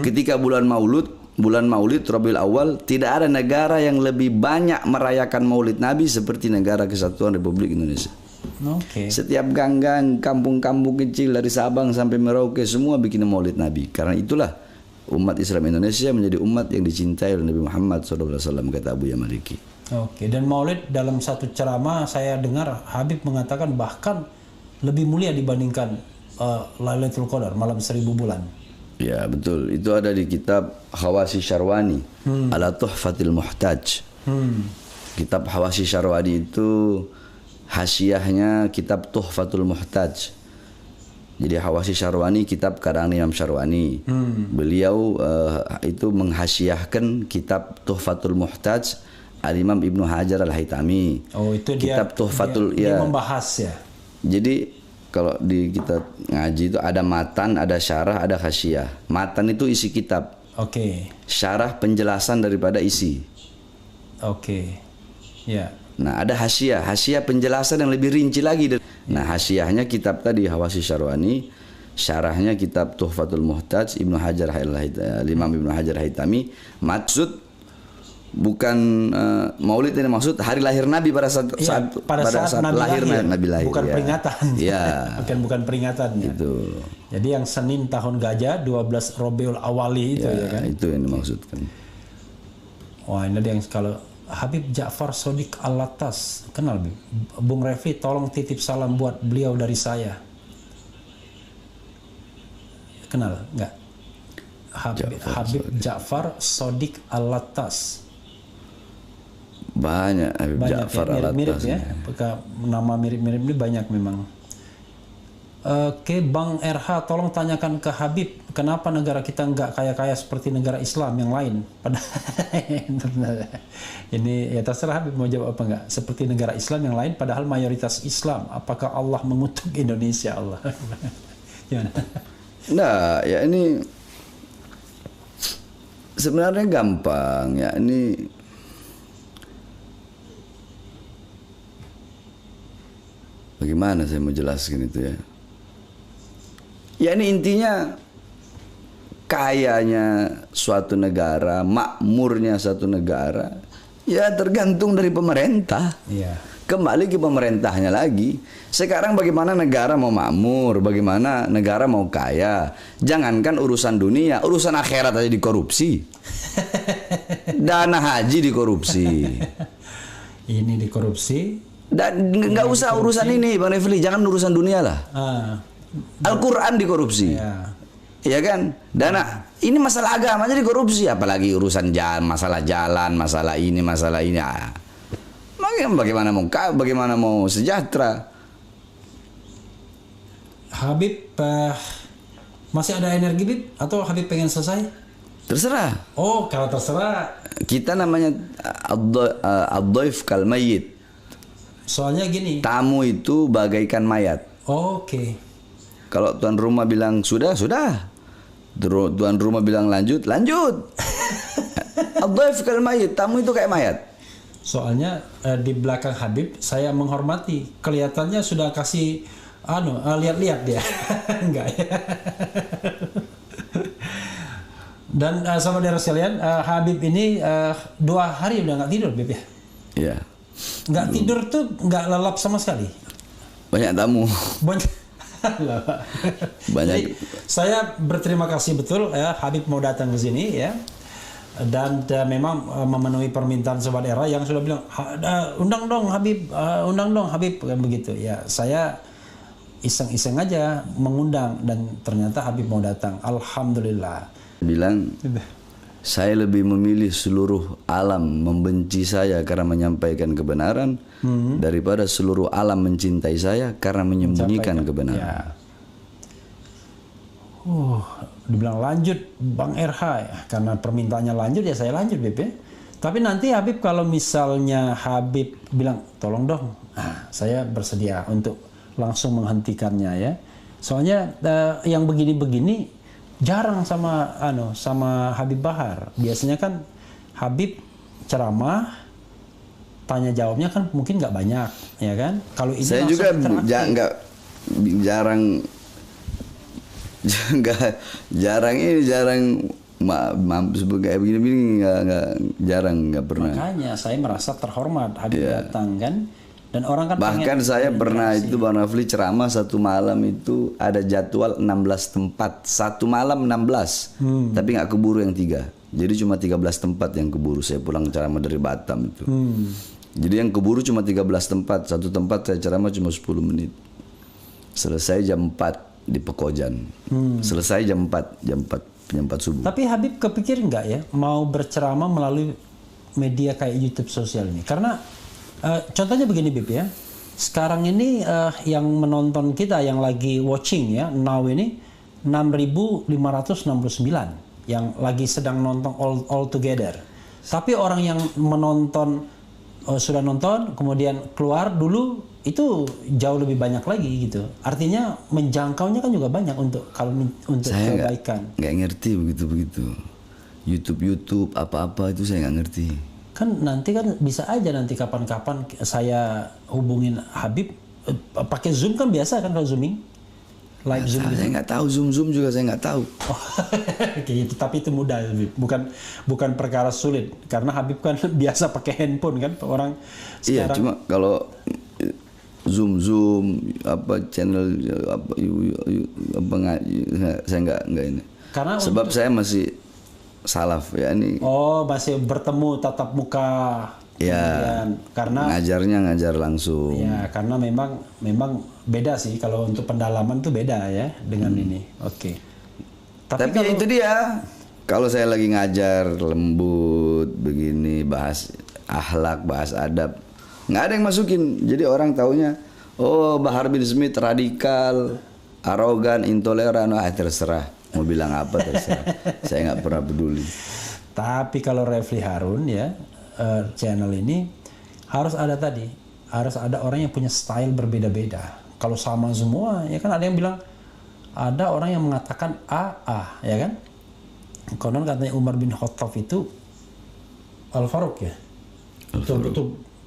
B: ketika bulan Maulid Rabiul Awal, tidak ada negara yang lebih banyak merayakan Maulid Nabi seperti negara Kesatuan Republik Indonesia.
A: Oke.
B: Setiap gang-gang, kampung-kampung kecil dari Sabang sampai Merauke semua bikin Maulid Nabi. Karena itulah umat Islam Indonesia menjadi umat yang dicintai oleh Nabi Muhammad SAW, kata Abuya Maliki.
A: Oke. Dan Maulid dalam satu ceramah saya dengar Habib mengatakan bahkan lebih mulia dibandingkan Lailatul Qadar, malam 1000 bulan.
B: Ya betul, itu ada di kitab Hawasi Syarwani, Ala Tuhfatil Muhtaj. Kitab Hawasi Syarwani itu hasyiahnya kitab Tuhfatul Muhtaj. Jadi Hawasi Syarwani kitab karangan Imam Syarwani. Beliau itu menghasyiahkan kitab Tuhfatul Muhtaj Al-Imam Ibnu Hajar Al-Haytami.
A: Oh, itu
B: kitab Tuhfatul,
A: dia membahas ya.
B: Jadi kalau di kita ngaji itu ada matan, ada syarah, ada hasyiah. Matan itu isi kitab.
A: Oke.
B: Syarah penjelasan daripada isi.
A: Oke. Ya.
B: Nah, ada hasyiah. Hasyiah penjelasan yang lebih rinci lagi. Nah, hasyiahnya kitab tadi Hawasi Syarwani, syarahnya kitab Tuhfatul Muhtaj Ibnu Hajar Imam Ibnu Hajar Haytami. Maksud bukan Maulid ini, maksud hari lahir Nabi pada saat
A: Nabi
B: lahir Nabi lahir.
A: Bukan
B: ya.
A: peringatan.
B: Ya.
A: bukan peringatan.
B: Itu.
A: Jadi yang Senin tahun gajah 12 Rabiul Awali itu ya kan.
B: Itu yang dimaksudkan.
A: Wah, ini ada yang kalau Habib Ja'far Shodiq Al-Lattas, kenal Bung Refli, tolong titip salam buat beliau dari saya. Kenal enggak? Habib Ja'far Shodiq Al-Lattas.
B: Banyak Habib Ja'far Al-Lattas.
A: Mirip ya. Nama mirip-mirip ini banyak memang. Oke, Bang RH, tolong tanyakan ke Habib, kenapa negara kita nggak kaya-kaya seperti negara Islam yang lain? Ini ya terserah Habib mau jawab apa enggak. Seperti negara Islam yang lain, padahal mayoritas Islam. Apakah Allah mengutuk Indonesia, Allah? Gimana?
B: Nah, ya ini sebenarnya gampang ya. Ini bagaimana saya mau jelaskan itu ya? Ya ini intinya kayanya suatu negara, makmurnya suatu negara, ya tergantung dari pemerintah.
A: Iya.
B: kembali ke pemerintahnya lagi. Sekarang bagaimana negara mau makmur, bagaimana negara mau kaya. Jangankan urusan dunia, urusan akhirat aja dikorupsi. Dana haji dikorupsi.
A: Ini dikorupsi.
B: Dan nggak usah urusan ini Bang Refli, jangan urusan dunia lah. Al-Quran dikorupsi. Ya kan? Dana ini masalah agama aja dikorupsi, apalagi urusan jalan, masalah ini. Bagaimana mau sejahtera?
A: Habib masih ada energi, Bib? Atau Habib pengen selesai?
B: Terserah.
A: Oh, kalau terserah.
B: Kita namanya ad-dhaif kal mayyit.
A: Soalnya gini.
B: Tamu itu bagaikan mayat.
A: Oke.
B: Kalau tuan rumah bilang sudah. Tuan rumah bilang lanjut. Ad-dhaif kal mayyit, tamu itu kayak mayat.
A: Soalnya di belakang Habib saya menghormati, kelihatannya sudah kasih lihat-lihat dia. Enggak ya. Dan sahabat sekalian, Habib ini 2 hari udah nggak tidur, Bib ya?
B: Iya.
A: Nggak tidur tuh nggak lelap sama sekali.
B: Banyak tamu.
A: Banyak. Jadi,
B: Banyak.
A: saya berterima kasih betul ya Habib mau datang ke sini ya. Dan memang memenuhi permintaan sobat era yang sudah bilang undang dong Habib kan begitu ya. Saya iseng-iseng aja mengundang dan ternyata Habib mau datang. Alhamdulillah.
B: Bilang saya lebih memilih seluruh alam membenci saya karena menyampaikan kebenaran daripada seluruh alam mencintai saya karena menyembunyikan kebenaran.
A: Ya. Dibilang lanjut Bang RH ya. Karena permintaannya lanjut ya saya lanjut Beb ya. Tapi nanti Habib kalau misalnya Habib bilang tolong dong, saya bersedia untuk langsung menghentikannya ya. Soalnya yang begini-begini jarang sama Habib Bahar. Biasanya kan Habib ceramah, tanya jawabnya kan mungkin nggak banyak, ya kan? Kalau ini
B: saya juga jarang kayak begini nggak pernah.
A: Makanya saya merasa terhormat Habib datang kan. Dan orang kan
B: bahkan saya pernah itu Bang Rafli ceramah satu malam itu ada jadwal 16 tempat, satu malam 16 tapi nggak keburu yang 3, jadi cuma 13 tempat yang keburu. Saya pulang ceramah dari Batam itu jadi yang keburu cuma 13 tempat. Satu tempat saya ceramah cuma 10 menit, selesai jam 4 di Pekojan. Selesai jam 4 subuh. Tapi
A: Habib kepikir nggak ya mau berceramah melalui media kayak YouTube sosial ini? Karena contohnya begini Bib ya, sekarang ini yang menonton kita yang lagi watching ya, now ini 6.569 yang lagi sedang nonton all together. Tapi orang yang menonton sudah nonton kemudian keluar dulu itu jauh lebih banyak lagi gitu. Artinya menjangkaunya kan juga banyak untuk
B: saya
A: kebaikan.
B: Nggak ngerti begitu YouTube apa-apa itu saya nggak ngerti.
A: Kan nanti kan bisa aja nanti kapan-kapan saya hubungin Habib pakai Zoom kan biasa kan kalau zooming live Zoom gitu.
B: Saya nggak tahu Zoom juga saya nggak tahu.
A: Kayak gitu, tapi itu mudah Habib. Bukan perkara sulit karena Habib kan biasa pakai handphone kan orang sekarang.
B: Iya, cuma kalau Zoom apa channel saya nggak ini. Karena sebab saya masih salaf ya ini.
A: Oh, masih bertemu tatap muka.
B: Ya. Karena ngajar langsung.
A: Ya, karena memang beda sih kalau untuk pendalaman tuh beda ya dengan ini. Oke.
B: Tapi kalau, itu dia. Kalau saya lagi ngajar lembut begini, bahas akhlak, bahas adab, nggak ada yang masukin. Jadi orang taunya, oh Bahar bin Smith radikal, arogan, intoleran, terserah. Mau bilang apa terserah. Saya nggak pernah peduli.
A: Tapi kalau Refli Harun ya channel ini harus ada orang yang punya style berbeda-beda. Kalau sama semua ya kan ada yang bilang, ada orang yang mengatakan ya kan. Konon katanya Umar bin Khattab itu Al Faruq ya.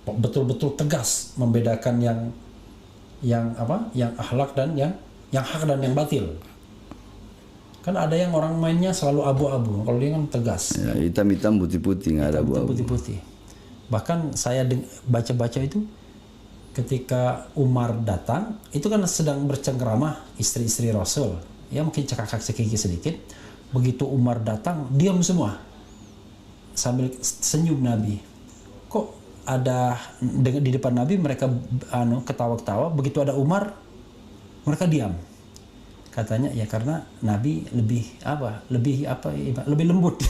A: Betul-betul tegas membedakan yang akhlak dan yang hak dan yang batil. Kan ada yang orang mainnya selalu abu-abu, kalau dia kan tegas.
B: Ya, hitam-hitam putih-putih, nggak ada abu-abu.
A: Putih-putih. Bahkan saya baca-baca itu ketika Umar datang, itu kan sedang bercengkerama istri-istri Rasul. Ya mungkin cekakak-cekiki sedikit. Begitu Umar datang, diam semua. Sambil senyum Nabi. Kok ada di depan Nabi mereka ketawa-ketawa, begitu ada Umar mereka diam. Katanya ya karena Nabi lebih lembut.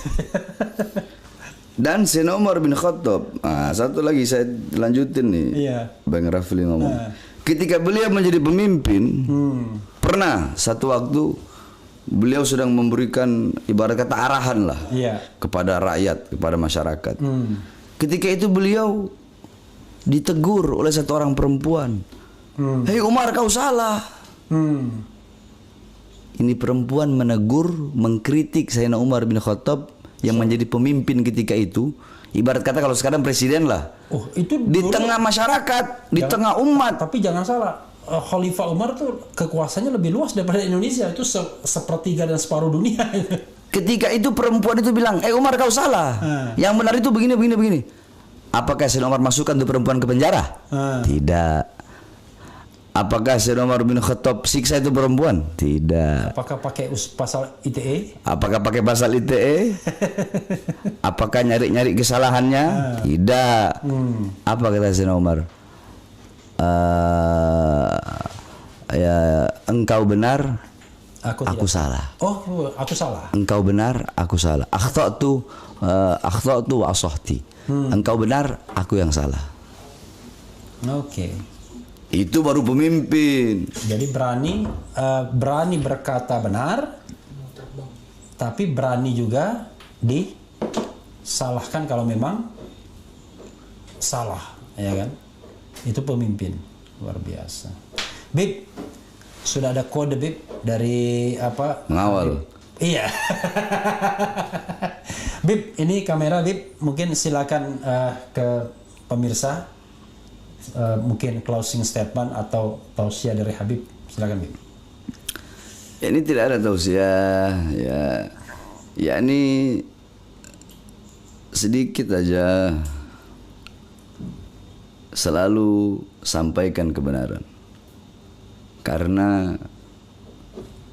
B: Dan Sayyidina Umar bin Khattab, satu lagi saya lanjutin nih, Bang Rafli ngomong. Ketika beliau menjadi pemimpin, pernah satu waktu beliau sedang memberikan ibarat kata arahan lah kepada rakyat, kepada masyarakat. Ketika itu beliau ditegur oleh satu orang perempuan. Hei Umar, kau salah. Ini perempuan menegur, mengkritik Sayyidina Umar bin Khattab yang menjadi pemimpin ketika itu. Ibarat kata kalau sekarang presiden lah.
A: Oh, itu
B: di tengah masyarakat, di tengah umat.
A: Tapi jangan salah, Khalifah Umar tuh kekuasaannya lebih luas daripada Indonesia. Itu sepertiga dan separuh dunia.
B: Ketika itu perempuan itu bilang, Umar kau salah. Yang benar itu begini, begini, begini. Apakah Sayyidina Umar masukkan tuh perempuan ke penjara? Tidak. Apakah Sayyidina Umar bin Khattab siksa itu perempuan? Tidak.
A: Apakah pakai pasal ITE?
B: Apakah pakai pasal ITE? Apakah nyari-nyari kesalahannya? Tidak. Apa kata Sayyidina Umar? Engkau benar, aku salah.
A: Oh, aku salah.
B: Engkau benar, aku salah. Akhtatu wa asahti. Engkau benar, aku yang salah.
A: Oke.
B: Itu baru pemimpin.
A: Jadi berani berkata benar, tapi berani juga disalahkan kalau memang salah, ya kan? Itu pemimpin luar biasa. Bib, sudah ada kode Bib dari apa?
B: Mengawal.
A: Iya. Bib, ini kamera Bib, mungkin silakan ke pemirsa. Mungkin closing statement atau tausiah dari Habib, silakan Bib.
B: Ini tidak ada tausiah, ya ini sedikit aja, selalu sampaikan kebenaran, karena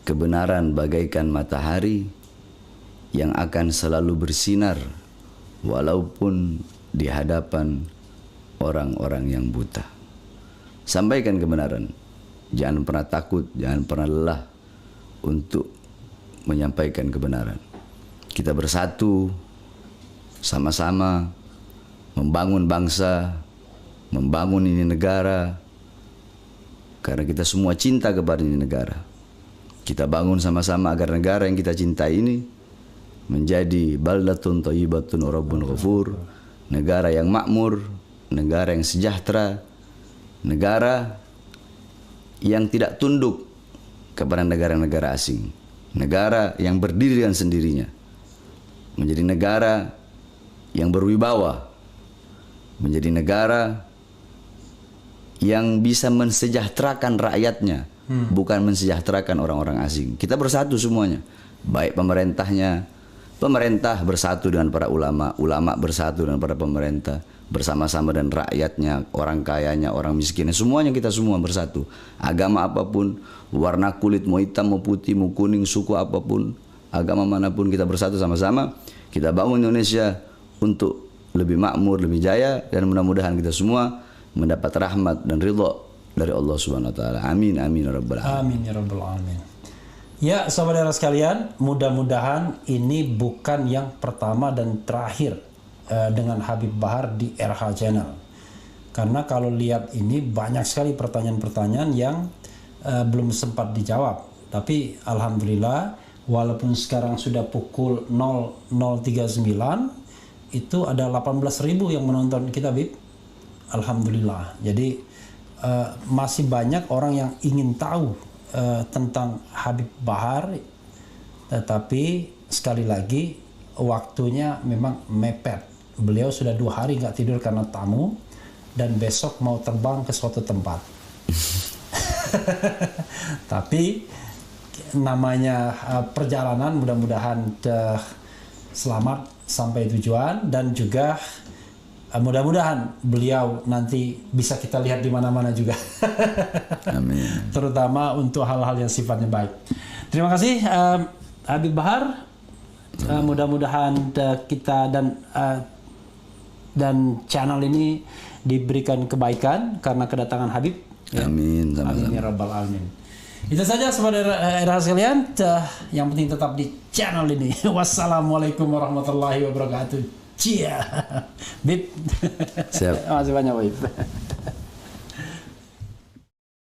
B: kebenaran bagaikan matahari yang akan selalu bersinar walaupun di hadapan orang-orang yang buta. Sampaikan kebenaran. Jangan pernah takut, jangan pernah lelah untuk menyampaikan kebenaran. Kita bersatu, sama-sama membangun bangsa, membangun ini negara, karena kita semua cinta kepada ini negara. Kita bangun sama-sama agar negara yang kita cintai ini menjadi baldatun thayyibatun wa rabbun ghafur, negara yang makmur, negara yang sejahtera, negara yang tidak tunduk kepada negara-negara asing, negara yang berdiri dengan sendirinya, menjadi negara yang berwibawa, menjadi negara yang bisa mensejahterakan rakyatnya, bukan mensejahterakan orang-orang asing. Kita bersatu semuanya, baik pemerintahnya, pemerintah bersatu dengan para ulama, ulama bersatu dengan para pemerintah, bersama-sama dan rakyatnya, orang kayanya, orang miskinnya, semuanya kita semua bersatu. Agama apapun, warna kulit mau hitam, mau putih, mau kuning, suku apapun, agama manapun, kita bersatu sama-sama. Kita bangun Indonesia untuk lebih makmur, lebih jaya, dan mudah-mudahan kita semua mendapat rahmat dan ridha dari Allah Subhanahu wa taala. Amin amin ya rabbal alamin.
A: Amin ya rabbal alamin. Ya, saudara sekalian, mudah-mudahan ini bukan yang pertama dan terakhir dengan Habib Bahar di RH Channel. Karena kalau lihat ini banyak sekali pertanyaan-pertanyaan yang belum sempat dijawab. Tapi alhamdulillah, walaupun sekarang sudah pukul 00.39, itu ada 18.000 yang menonton kita, Bib. Alhamdulillah. Jadi masih banyak orang yang ingin tahu tentang Habib Bahar, tetapi sekali lagi waktunya memang mepet. Beliau sudah 2 hari nggak tidur karena tamu, dan besok mau terbang ke suatu tempat. Tapi namanya perjalanan, mudah-mudahan selamat sampai tujuan, dan juga mudah-mudahan beliau nanti bisa kita lihat di mana-mana juga.
B: Amin.
A: Terutama untuk hal-hal yang sifatnya baik. Terima kasih Habib Bahar. Mudah-mudahan kita dan channel ini diberikan kebaikan karena kedatangan Habib.
B: Amin.
A: Amin ya rabbal alamin. Itu saja saudara RH sekalian. Yang penting tetap di channel ini. Wassalamualaikum warahmatullahi wabarakatuh. Cia. Bib.
B: Siap.
A: Terima kasih banyak, Bib.